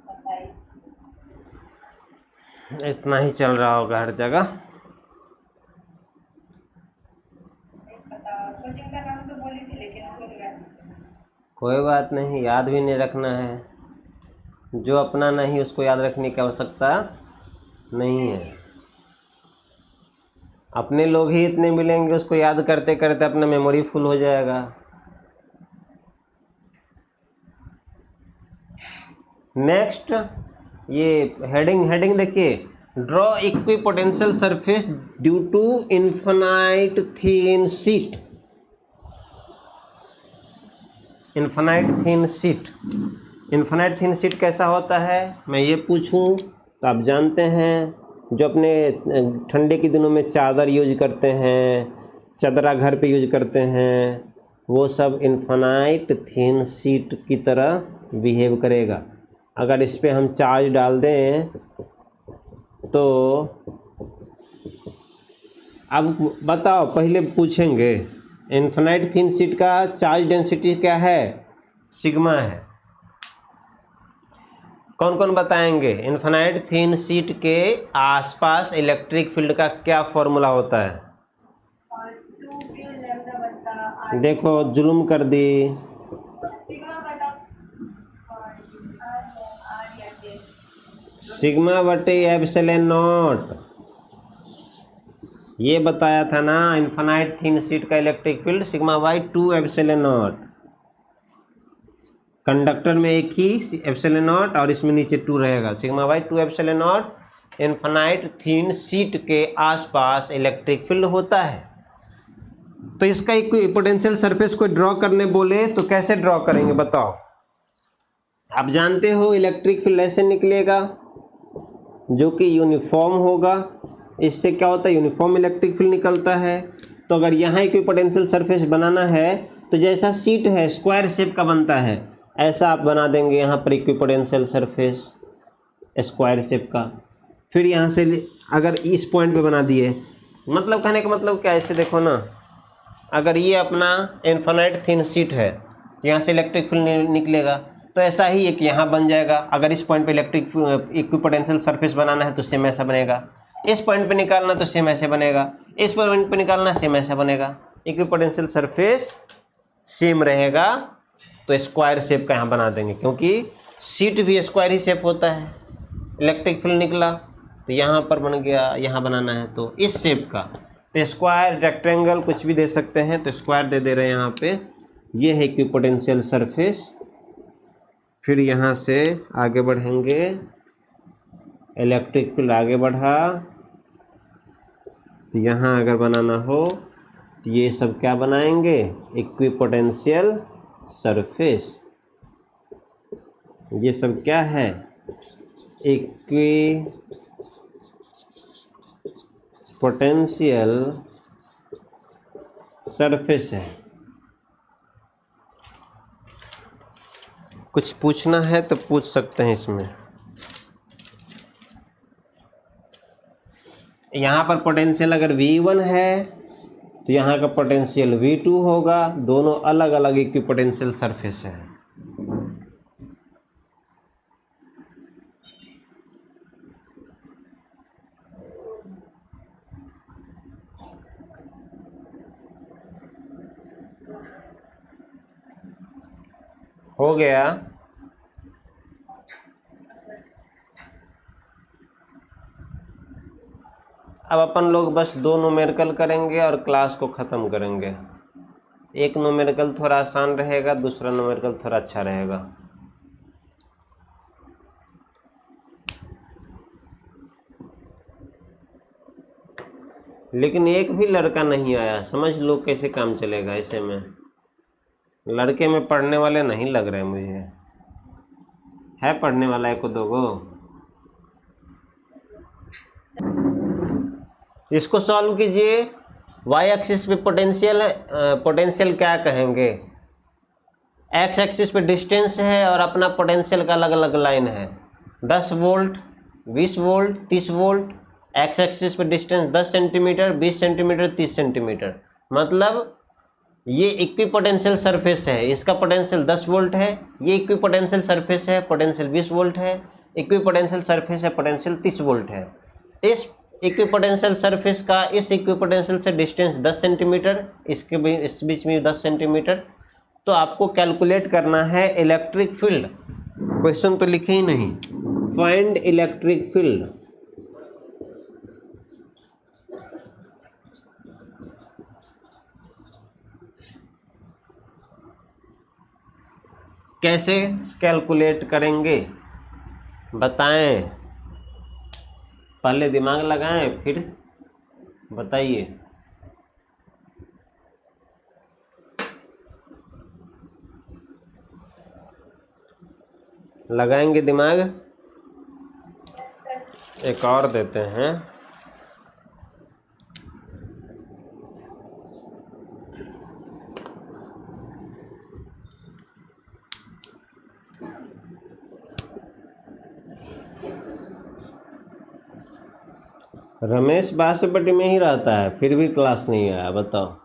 बताइए। इतना ही चल रहा होगा हर जगह। कोचिंग का नाम तो बोली थी लेकिन भूल गया। कोई बात नहीं, याद भी नहीं रखना है, जो अपना नहीं उसको याद रखने की आवश्यकता नहीं है। अपने लोग ही इतने मिलेंगे, उसको याद करते करते अपना मेमोरी फुल हो जाएगा। नेक्स्ट ये हेडिंग देखिए, draw equipotential surface due to infinite thin sheet. Infinite thin sheet, infinite thin sheet कैसा होता है मैं ये पूछूं तो आप जानते हैं, जो अपने ठंडे के दिनों में चादर यूज करते हैं, चदरा घर पे यूज करते हैं, वो सब इन्फिनाइट थिन शीट की तरह बिहेव करेगा। अगर इस पे हम चार्ज डाल दें तो अब बताओ, पहले पूछेंगे इन्फिनाइट थिन शीट का चार्ज डेंसिटी क्या है? सिग्मा है। कौन कौन बताएंगे? इन्फिनाइट थिन शीट के आसपास इलेक्ट्रिक फील्ड का क्या फॉर्मूला होता है? देखो जुलूम कर दी, सिग्मा बटे एप्सिलॉन नॉट। ये बताया था ना, इन्फिनाइट थिन शीट का electric field sigma by 2 epsilon not. Conductor में एक ही एप्सिलॉन नॉट और इसमें नीचे 2 रहेगा, sigma by 2 epsilon not. Infinite thin sheet के आसपास इलेक्ट्रिक फील्ड होता है। तो इसका इक्विपोटेंशियल सरफेस को ड्रॉ करने बोले तो कैसे ड्रॉ करेंगे बताओ? आप जानते हो इलेक्ट्रिक फील्ड ऐसे निकलेगा जो कि यूनिफॉर्म होगा। इससे क्या होता है? यूनिफॉर्म इलेक्ट्रिक फील्ड निकलता है। तो अगर यहाँ इक्विपोटेंशियल सरफेस बनाना है तो जैसा शीट है स्क्वायर शेप का बनता है, ऐसा आप बना देंगे यहाँ पर इक्विपोटेंशियल सरफेस स्क्वायर शेप का। फिर यहाँ से अगर इस पॉइंट पे बना दिए, मतलब कहने का मतलब क्या, ऐसे देखो ना, अगर ये अपना इन्फिनाइट थिन शीट है तो यहाँ से इलेक्ट्रिक फील्ड निकलेगा, तो ऐसा ही एक यहाँ बन जाएगा। अगर इस पॉइंट पे इलेक्ट्रिक इक्विपोटेंशियल सरफेस बनाना है तो सेम ऐसा बनेगा, इस पॉइंट पे निकालना तो सेम ऐसे बनेगा, इस पॉइंट पे निकालना सेम ऐसा बनेगा। इक्विपोटेंशियल सरफेस सेम रहेगा तो स्क्वायर शेप का यहाँ बना देंगे, क्योंकि शीट भी स्क्वायर ही शेप होता है। इलेक्ट्रिक फील्ड निकला तो यहाँ पर बन गया, यहाँ बनाना है तो इस शेप का तो स्क्वायर, रेक्टेंगल कुछ भी दे सकते हैं, तो स्क्वायर दे रहे हैं यहाँ पे। ये है इक्विपोटेंशियल सरफेस। फिर यहाँ से आगे बढ़ेंगे, इलेक्ट्रिक फील्ड आगे बढ़ा, तो यहाँ अगर बनाना हो तो ये सब क्या बनाएंगे, इक्विपोटेंशियल सरफेस। ये सब क्या है, इक्विपोटेंशियल सरफेस है। कुछ पूछना है तो पूछ सकते हैं इसमें। यहाँ पर पोटेंशियल अगर V1 है तो यहाँ का पोटेंशियल V2 होगा। दोनों अलग अलग इक्विपोटेंशियल सरफेस है। हो गया। अब अपन लोग बस 2 न्यूमेरिकल करेंगे और क्लास को ख़त्म करेंगे। एक न्यूमेरिकल थोड़ा आसान रहेगा, दूसरा न्यूमेरिकल थोड़ा अच्छा रहेगा। लेकिन एक भी लड़का नहीं आया, समझ लो कैसे काम चलेगा ऐसे में। लड़के में पढ़ने वाले नहीं लग रहे मुझे। है पढ़ने वाला एक दो गो? इसको सॉल्व कीजिए। वाई एक्सिस पे पोटेंशियल है, पोटेंशियल क्या कहेंगे, एक्स एक्सिस पे डिस्टेंस है और अपना पोटेंशियल का अलग अलग लाइन है। 10 volt, 20 volt, 30 volt. X axis पे डिस्टेंस 10 सेंटीमीटर, 20 सेंटीमीटर, 30 सेंटीमीटर। मतलब ये इक्विपोटेंशियल सरफेस है। इसका पोटेंशियल 10 वोल्ट है। ये इक्विपोटेंशियल सरफेस है, पोटेंशियल 20 वोल्ट है। इक्विपोटेंशियल सरफेस है, पोटेंशियल 30 वोल्ट है। इस इक्विपोटेंशियल सरफेस का इस इक्विपोटेंशियल से डिस्टेंस 10 सेंटीमीटर, इस बीच में 10 सेंटीमीटर। तो आपको कैलकुलेट करना है इलेक्ट्रिक फील्ड। क्वेश्चन तो लिखे ही नहीं, फाइंड इलेक्ट्रिक फील्ड। कैसे कैलकुलेट करेंगे बताएं, पहले दिमाग लगाएं फिर बताइए। लगाएंगे दिमाग? एक और देते हैं। रमेश बासपट्टी में ही रहता है, फिर भी क्लास नहीं आया, बताओ।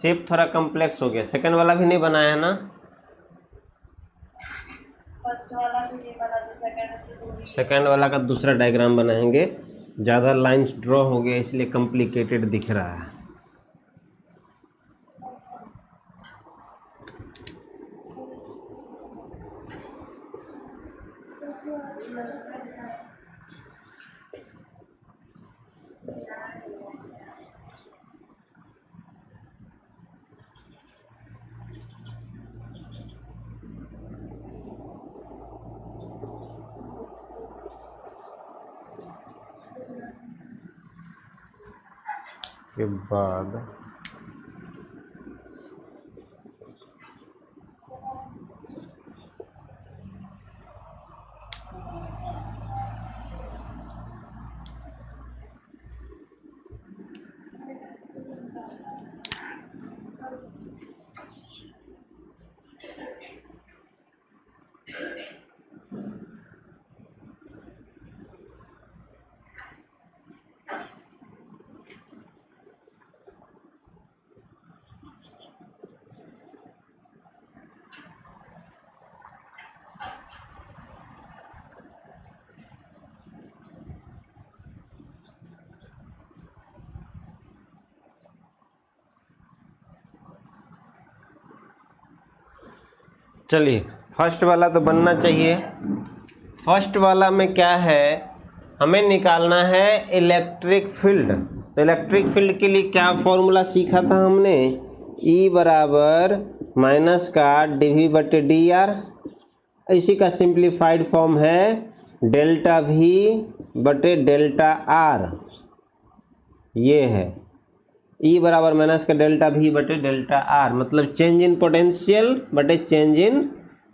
शेप थोड़ा कॉम्प्लेक्स हो गया। सेकंड वाला भी नहीं बनाया है ना? फर्स्ट वाला भी नहीं बना तो सेकंड सेकंड वाला का दूसरा डायग्राम बनाएंगे। ज़्यादा लाइंस ड्रॉ हो गया इसलिए कॉम्प्लिकेटेड दिख रहा है। के बाद चलिए, फर्स्ट वाला तो बनना चाहिए। फर्स्ट वाला में क्या है, हमें निकालना है इलेक्ट्रिक फील्ड। तो इलेक्ट्रिक फील्ड के लिए क्या फॉर्मूला सीखा था हमने? E बराबर माइनस का dV/dr। इसी का सिंप्लीफाइड फॉर्म है डेल्टा V बटे डेल्टा R। ये है E बराबर माइनस का डेल्टा V बटे डेल्टा R, मतलब चेंज इन पोटेंशियल बटे चेंज इन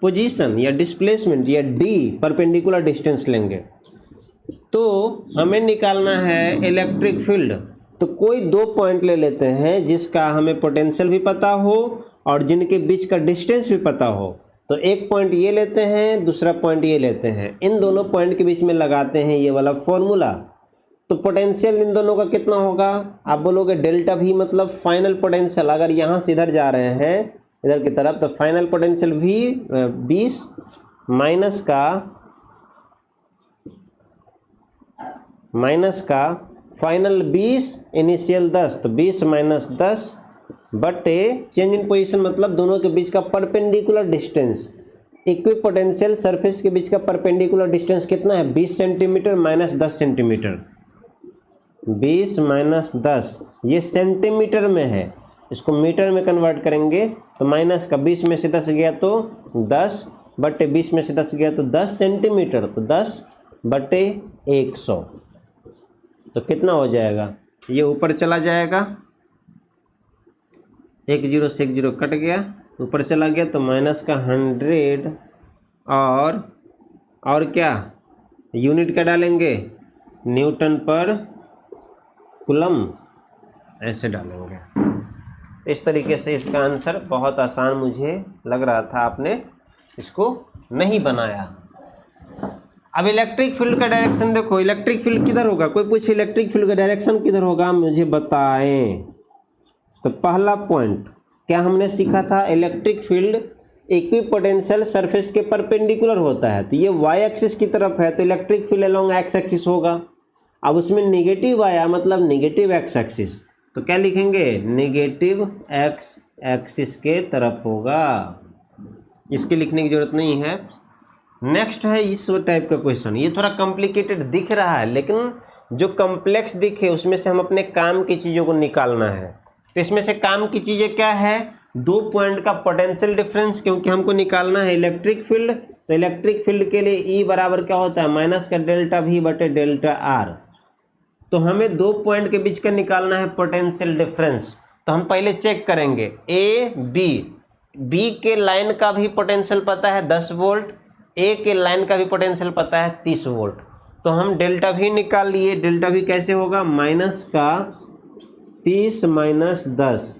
पोजीशन या डिस्प्लेसमेंट या D परपेंडिकुलर डिस्टेंस लेंगे। तो हमें निकालना है इलेक्ट्रिक फील्ड। तो कोई दो पॉइंट ले लेते हैं जिसका हमें पोटेंशियल भी पता हो और जिनके बीच का डिस्टेंस भी पता हो। तो एक पॉइंट ये लेते हैं, दूसरा पॉइंट ये लेते हैं। इन दोनों पॉइंट के बीच में लगाते हैं ये वाला फॉर्मूला। तो पोटेंशियल इन दोनों का कितना होगा? आप बोलोगे डेल्टा V मतलब फाइनल पोटेंशियल। अगर यहाँ से इधर जा रहे हैं इधर की तरफ, तो फाइनल पोटेंशियल V 20 माइनस का फाइनल 20 इनिशियल 10, तो 20 माइनस 10 बटे चेंज इन पोजीशन मतलब दोनों के बीच का परपेंडिकुलर डिस्टेंस। इक्विपोटेंशियल सरफेस के बीच का परपेंडिकुलर डिस्टेंस कितना है? 20 सेंटीमीटर माइनस 10 सेंटीमीटर। 20 माइनस 10 ये सेंटीमीटर में है, इसको मीटर में कन्वर्ट करेंगे तो माइनस का 20 में से 10 गया तो 10 बटे 20 में से 10 गया तो 10 सेंटीमीटर, तो 10 बटे 100। तो कितना हो जाएगा? ये ऊपर चला जाएगा, 1 0 से 1 0 कट गया, ऊपर चला गया तो माइनस का 100 और क्या यूनिट क्या डालेंगे? न्यूटन पर कूलम ऐसे डालेंगे। इस तरीके से इसका आंसर बहुत आसान मुझे लग रहा था, आपने इसको नहीं बनाया। अब इलेक्ट्रिक फील्ड का डायरेक्शन देखो, इलेक्ट्रिक फील्ड किधर होगा? कोई पूछे इलेक्ट्रिक फील्ड का डायरेक्शन किधर होगा, मुझे बताएं। तो पहला पॉइंट क्या हमने सीखा था? इलेक्ट्रिक फील्ड इक्विपोटेंशियल सरफेस के परपेंडिकुलर होता है। तो ये वाई एक्सिस की तरफ है तो electric field along x axis होगा। अब उसमें नेगेटिव आया मतलब नेगेटिव एक्स एक्सिस, तो क्या लिखेंगे? नेगेटिव एक्स एक्सिस के तरफ होगा। इसके लिखने की जरूरत नहीं है। नेक्स्ट है इस टाइप का क्वेश्चन। ये थोड़ा कॉम्प्लिकेटेड दिख रहा है लेकिन जो कॉम्प्लेक्स दिखे उसमें से हम अपने काम की चीज़ों को निकालना है। तो इसमें से काम की चीज़ें क्या है? दो पॉइंट का पोटेंशियल डिफरेंस, क्योंकि हमको निकालना है इलेक्ट्रिक फील्ड। तो इलेक्ट्रिक फील्ड के लिए E बराबर क्या होता है? माइनस का डेल्टा V बटे डेल्टा R। तो हमें दो पॉइंट के बीच का निकालना है पोटेंशियल डिफरेंस। तो हम पहले चेक करेंगे B के लाइन का भी पोटेंशियल पता है 10 वोल्ट, A के लाइन का भी पोटेंशियल पता है 30 वोल्ट। तो हम डेल्टा V निकाल लिए। डेल्टा V कैसे होगा? माइनस का 30 माइनस 10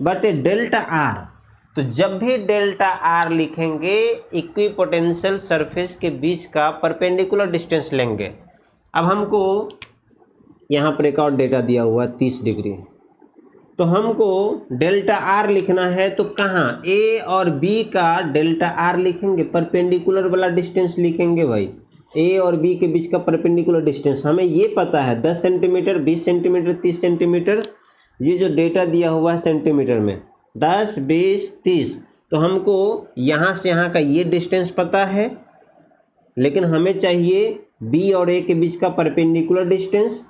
बटे डेल्टा R। तो जब भी डेल्टा R लिखेंगे इक्विपोटेंशियल सरफेस के बीच का परपेंडिकुलर डिस्टेंस लेंगे। अब हमको यहाँ पर एक और डेटा दिया हुआ है 30 डिग्री। तो हमको डेल्टा आर लिखना है, तो कहाँ ए और बी का डेल्टा आर लिखेंगे, परपेंडिकुलर वाला डिस्टेंस लिखेंगे भाई। ए और बी के बीच का परपेंडिकुलर डिस्टेंस हमें ये पता है 10 सेंटीमीटर, 20 सेंटीमीटर, 30 सेंटीमीटर, ये जो डेटा दिया हुआ है सेंटीमीटर में 10, 20, 30, तो हमको यहाँ से यहाँ का ये डिस्टेंस पता है, लेकिन हमें चाहिए बी और ए के बीच का परपेंडिकुलर डिस्टेंस।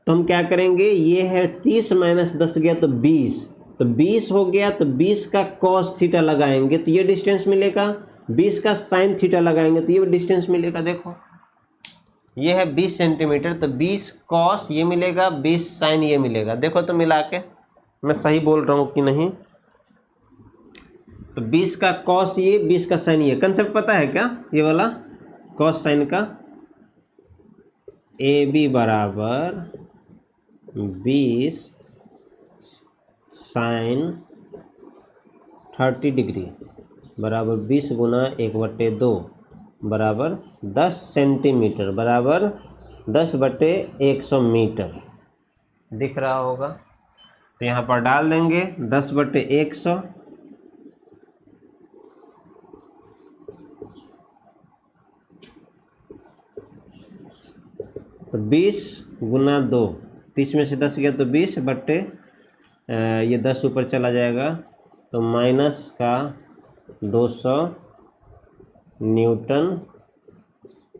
तो हम क्या करेंगे, ये है 30 माइनस 10 गया तो 20, तो 20 हो गया, तो 20 का कॉस थीटा लगाएंगे तो ये डिस्टेंस मिलेगा, 20 का साइन थीटा लगाएंगे तो ये डिस्टेंस मिलेगा। देखो ये है 20 सेंटीमीटर, तो 20 कॉस ये मिलेगा, 20 साइन ये मिलेगा। देखो तो मिला के मैं सही बोल रहा हूँ कि नहीं। तो 20 का कॉस ये, 20 का साइन ये। कंसेप्ट पता है क्या ये वाला कॉस साइन का? ए बी बराबर 20 साइन 30 डिग्री बराबर 20 गुना 1/2 बराबर 10 सेंटीमीटर बराबर 10/100 मीटर। दिख रहा होगा, तो यहाँ पर डाल देंगे 10/100, तो 20 गुना 2, 30 में से 10 गया तो 20 बट्टे ये 10 ऊपर चला जाएगा तो माइनस का 200 न्यूटन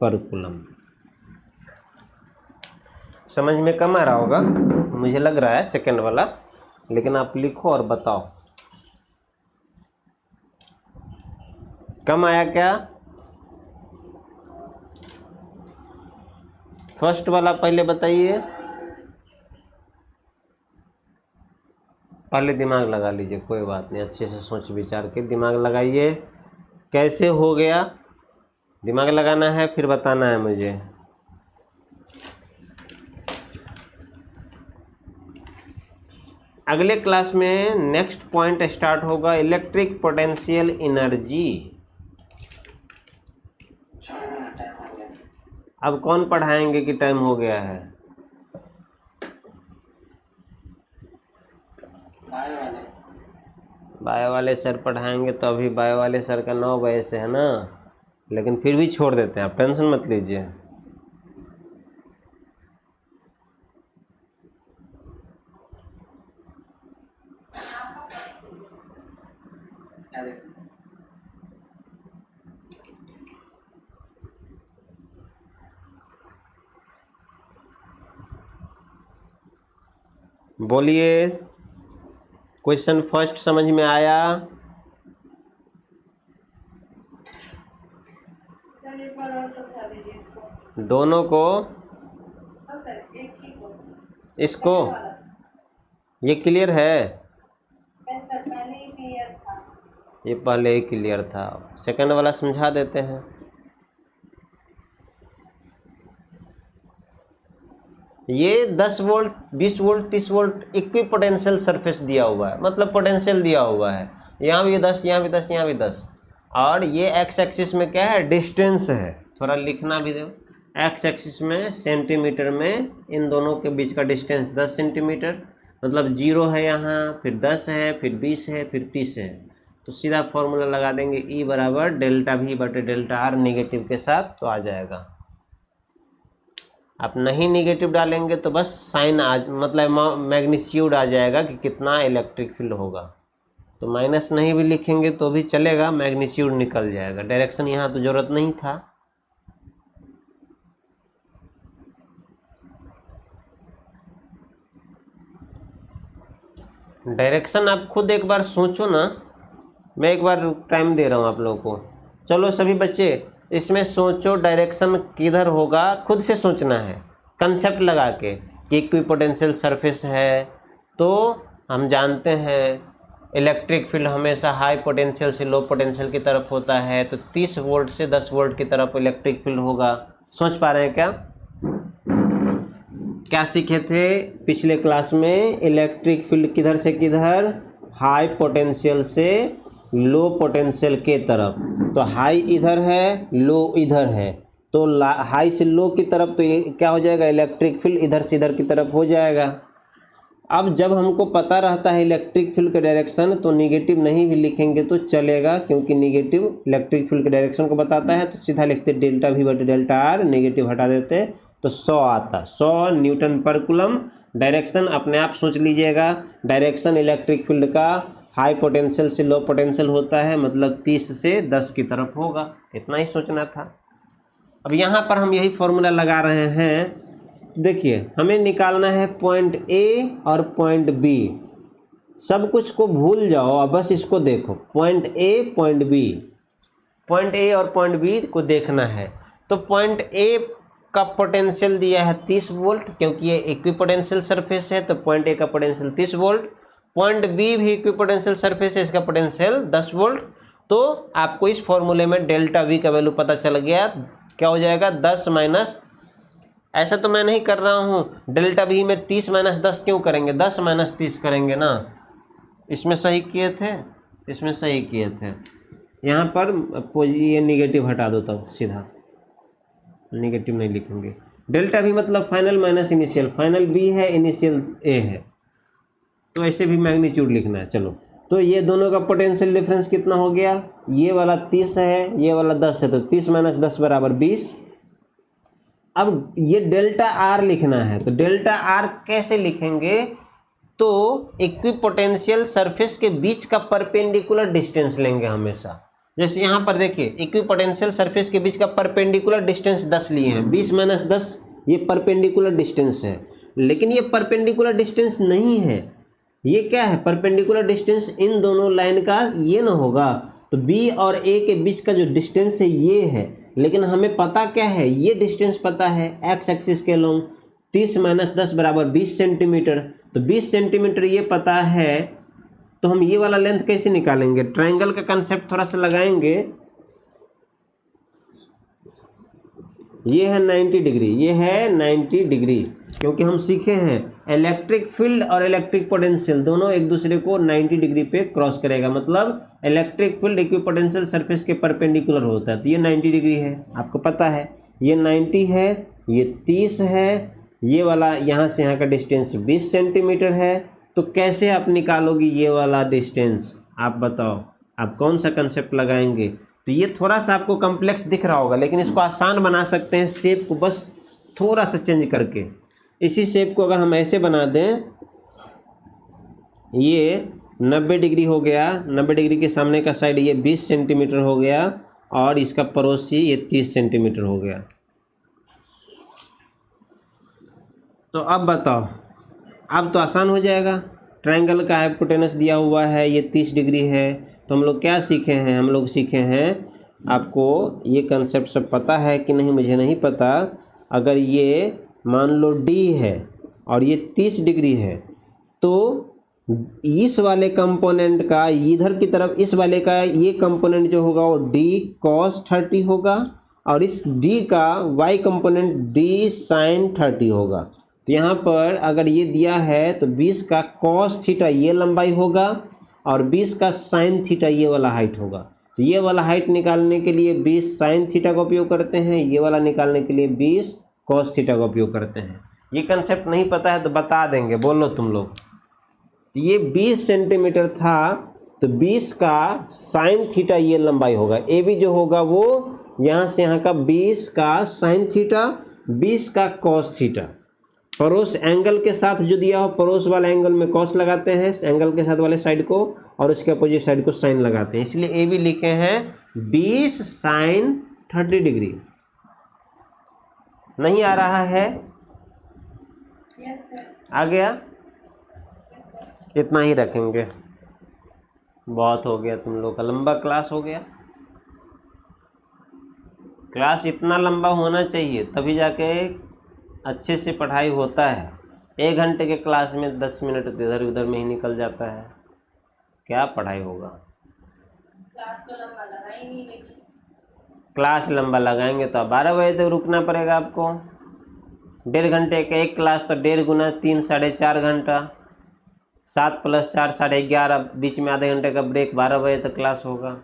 पर कूलम। समझ में कम आ रहा होगा मुझे लग रहा है सेकंड वाला, लेकिन आप लिखो और बताओ कम आया क्या? फर्स्ट वाला पहले बताइए, पहले दिमाग लगा लीजिए, कोई बात नहीं, अच्छे से सोच विचार के दिमाग लगाइए। कैसे हो गया दिमाग लगाना है, फिर बताना है मुझे। अगले क्लास में नेक्स्ट पॉइंट स्टार्ट होगा इलेक्ट्रिक पोटेंशियल एनर्जी। अब कौन पढ़ाएंगे कि टाइम हो गया है? बायो वाले सर पढ़ाएंगे, तो अभी बायो वाले सर का 9 बजे से है ना, लेकिन फिर भी छोड़ देते हैं, आप टेंशन मत लीजिए। बोलिए, क्वेश्चन फर्स्ट समझ में आया? सर एक बार और समझा दीजिए इसको। दोनों को? हाँ सर, एक ही को। इसको? सेकंड वाला। ये क्लियर है? यस सर, पहले ही क्लियर था। ये पहले ही क्लियर था, सेकंड वाला समझा देते हैं। ये 10 volt, 20 volt, 30 volt equipotential surface दिया हुआ है, मतलब पोटेंशियल दिया हुआ है। यहाँ भी 10, यहाँ भी 10, यहाँ भी 10, और ये एक्स एक्सिस में क्या है, डिस्टेंस है। थोड़ा लिखना भी दो, एक्स एक्सिस में सेंटीमीटर में इन दोनों के बीच का डिस्टेंस 10 सेंटीमीटर, मतलब 0 है यहाँ, फिर 10 है, फिर 20 है, फिर 30 है। तो सीधा फॉर्मूला लगा देंगे, E बराबर डेल्टा V बटे डेल्टा आर, निगेटिव के साथ, तो आ जाएगा। आप नहीं निगेटिव डालेंगे तो बस साइन मतलब मैग्नीट्यूड आ जाएगा कि कितना इलेक्ट्रिक फील्ड होगा। तो माइनस नहीं भी लिखेंगे तो भी चलेगा, मैग्नीट्यूड निकल जाएगा। डायरेक्शन यहाँ तो ज़रूरत नहीं था। डायरेक्शन आप खुद एक बार सोचो ना, मैं एक बार टाइम दे रहा हूँ आप लोगों को। चलो सभी बच्चे इसमें सोचो, डायरेक्शन किधर होगा, खुद से सोचना है कंसेप्ट लगा के कि इक्विपोटेंशियल सरफेस है, तो हम जानते हैं इलेक्ट्रिक फील्ड हमेशा हाई पोटेंशियल से लो पोटेंशियल की तरफ होता है, तो 30 वोल्ट से 10 वोल्ट की तरफ इलेक्ट्रिक फील्ड होगा। सोच पा रहे हैं क्या? क्या सीखे थे पिछले क्लास में? इलेक्ट्रिक फील्ड किधर से किधर, हाई पोटेंशियल से लो पोटेंशियल के तरफ। तो हाई इधर है, लो इधर है, तो हाई से लो की तरफ, तो ये क्या हो जाएगा, इलेक्ट्रिक फील्ड इधर से इधर की तरफ हो जाएगा। अब जब हमको पता रहता है इलेक्ट्रिक फील्ड का डायरेक्शन तो निगेटिव नहीं भी लिखेंगे तो चलेगा, क्योंकि निगेटिव इलेक्ट्रिक फील्ड के डायरेक्शन को बताता है। तो सीधा लिखते डेल्टा वी बटे डेल्टा आर, निगेटिव हटा देते तो 100 आता, 100 न्यूटन पर कूलम। डायरेक्शन अपने आप सोच लीजिएगा, डायरेक्शन इलेक्ट्रिक फील्ड का हाई पोटेंशियल से लो पोटेंशियल होता है, मतलब 30 से 10 की तरफ होगा। इतना ही सोचना था। अब यहाँ पर हम यही फॉर्मूला लगा रहे हैं। देखिए हमें निकालना है पॉइंट ए और पॉइंट बी। सब कुछ को भूल जाओ और बस इसको देखो, point A point B, point A और पॉइंट बी को देखना है। तो पॉइंट ए का पोटेंशियल दिया है 30 वोल्ट, क्योंकि ये इक्विपोटेंशियल सरफेस है तो पॉइंट ए का पोटेंशियल 30 वोल्ट। पॉइंट बी भी इक्विपोटेंशियल सरफेस है, इसका पोटेंशियल 10 वोल्ट। तो आपको इस फॉर्मूले में डेल्टा वी का वैल्यू पता चल गया। क्या हो जाएगा 10 माइनस, ऐसा तो मैं नहीं कर रहा हूँ, डेल्टा वी में 30 माइनस 10 क्यों करेंगे, 10 माइनस 30 करेंगे ना। इसमें सही किए थे, इसमें सही किए थे। यहाँ पर ये निगेटिव हटा दो, तब सीधा निगेटिव नहीं लिखेंगे। डेल्टा वी मतलब final minus initial, final B है इनिशियल ए है, तो ऐसे भी मैग्नीट्यूड लिखना है। चलो तो ये दोनों का पोटेंशियल डिफरेंस कितना हो गया, ये वाला 30 है, ये वाला 10 है, तो 30 माइनस 10 बराबर 20। अब ये डेल्टा आर लिखना है, तो डेल्टा आर कैसे लिखेंगे, तो इक्विपोटेंशियल सरफेस के बीच का परपेंडिकुलर डिस्टेंस लेंगे हमेशा। जैसे यहाँ पर देखिए इक्विपोटेंशियल सरफेस के बीच का परपेंडिकुलर डिस्टेंस 10 लिए हैं, 20 माइनस 10 ये परपेंडिकुलर डिस्टेंस है। लेकिन ये परपेंडिकुलर डिस्टेंस नहीं है, ये क्या है, परपेंडिकुलर डिस्टेंस इन दोनों लाइन का ये ना होगा। तो बी और ए के बीच का जो डिस्टेंस है ये है, लेकिन हमें पता क्या है, ये डिस्टेंस पता है एक्स एक्सिस के लॉन्ग 30 माइनस 10 बराबर 20 सेंटीमीटर। तो 20 सेंटीमीटर ये पता है, तो हम ये वाला लेंथ कैसे निकालेंगे, ट्रायंगल का कंसेप्ट थोड़ा सा लगाएंगे। ये है 90 डिग्री, ये है 90 डिग्री, क्योंकि हम सीखे हैं इलेक्ट्रिक फील्ड और इलेक्ट्रिक पोटेंशियल दोनों एक दूसरे को 90 डिग्री पे क्रॉस करेगा, मतलब इलेक्ट्रिक फील्ड इक्विपोटेंशियल सरफेस के परपेंडिकुलर होता है। तो ये 90 डिग्री है, आपको पता है, ये 90 है, ये 30 है, ये वाला यहाँ से यहाँ का डिस्टेंस 20 सेंटीमीटर है। तो कैसे आप निकालोगे ये वाला डिस्टेंस, आप बताओ, आप कौन सा कंसेप्ट लगाएंगे। तो ये थोड़ा सा आपको कॉम्प्लेक्स दिख रहा होगा, लेकिन इसको आसान बना सकते हैं, शेप को बस थोड़ा सा चेंज करके। इसी शेप को अगर हम ऐसे बना दें, ये 90 डिग्री हो गया, 90 डिग्री के सामने का साइड ये 20 सेंटीमीटर हो गया, और इसका पड़ोसी ये 30 सेंटीमीटर हो गया। तो अब बताओ, अब तो आसान हो जाएगा। ट्रायंगल का हाइपोटेनस दिया हुआ है, ये 30 डिग्री है। तो हम लोग क्या सीखे हैं, हम लोग सीखे हैं, आपको ये कंसेप्ट सब पता है कि नहीं मुझे नहीं पता। अगर ये मान लो D है और ये 30 डिग्री है, तो इस वाले कंपोनेंट का इधर की तरफ, इस वाले का ये कंपोनेंट जो होगा वो D cos 30 होगा, और इस D का Y कंपोनेंट D sin 30 होगा। तो यहाँ पर अगर ये दिया है तो 20 का cos थीटा ये लंबाई होगा, और 20 का sin थीटा ये वाला हाइट होगा। तो ये वाला हाइट निकालने के लिए 20 sin थीटा का उपयोग करते हैं, ये वाला निकालने के लिए 20 cos थीटा का उपयोग करते हैं। ये कंसेप्ट नहीं पता है तो बता देंगे, बोलो तुम लोग। तो ये 20 सेंटीमीटर था, तो 20 का sin थीटा ये लंबाई होगा, ए बी जो होगा वो यहाँ से यहाँ का 20 का sin थीटा, 20 का cos थीटा। पड़ोस एंगल के साथ जो दिया हो, पड़ोस वाला एंगल में cos लगाते हैं एंगल के साथ वाले साइड को, और उसके अपोजिट साइड को sin लगाते हैं। इसलिए ए बी लिखे हैं 20 sin 30 डिग्री। नहीं आ रहा है? Yes sir. आ गया? Yes sir. इतना ही रखेंगे, बहुत हो गया, तुम लोग का लंबा क्लास हो गया। क्लास इतना लंबा होना चाहिए, तभी जाके अच्छे से पढ़ाई होता है। 1 घंटे के क्लास में 10 मिनट इधर उधर में ही निकल जाता है, क्या पढ़ाई होगा। क्लास तो लंबा लगा ही नहीं, लेकिन क्लास लंबा लगाएंगे तो 12 बजे तक रुकना पड़ेगा आपको। 1.5 घंटे का एक क्लास तो 1.5 गुना 3 4.5 घंटा, 7 + 4 11.5, बीच में आधे घंटे का ब्रेक, 12 बजे तक क्लास होगा।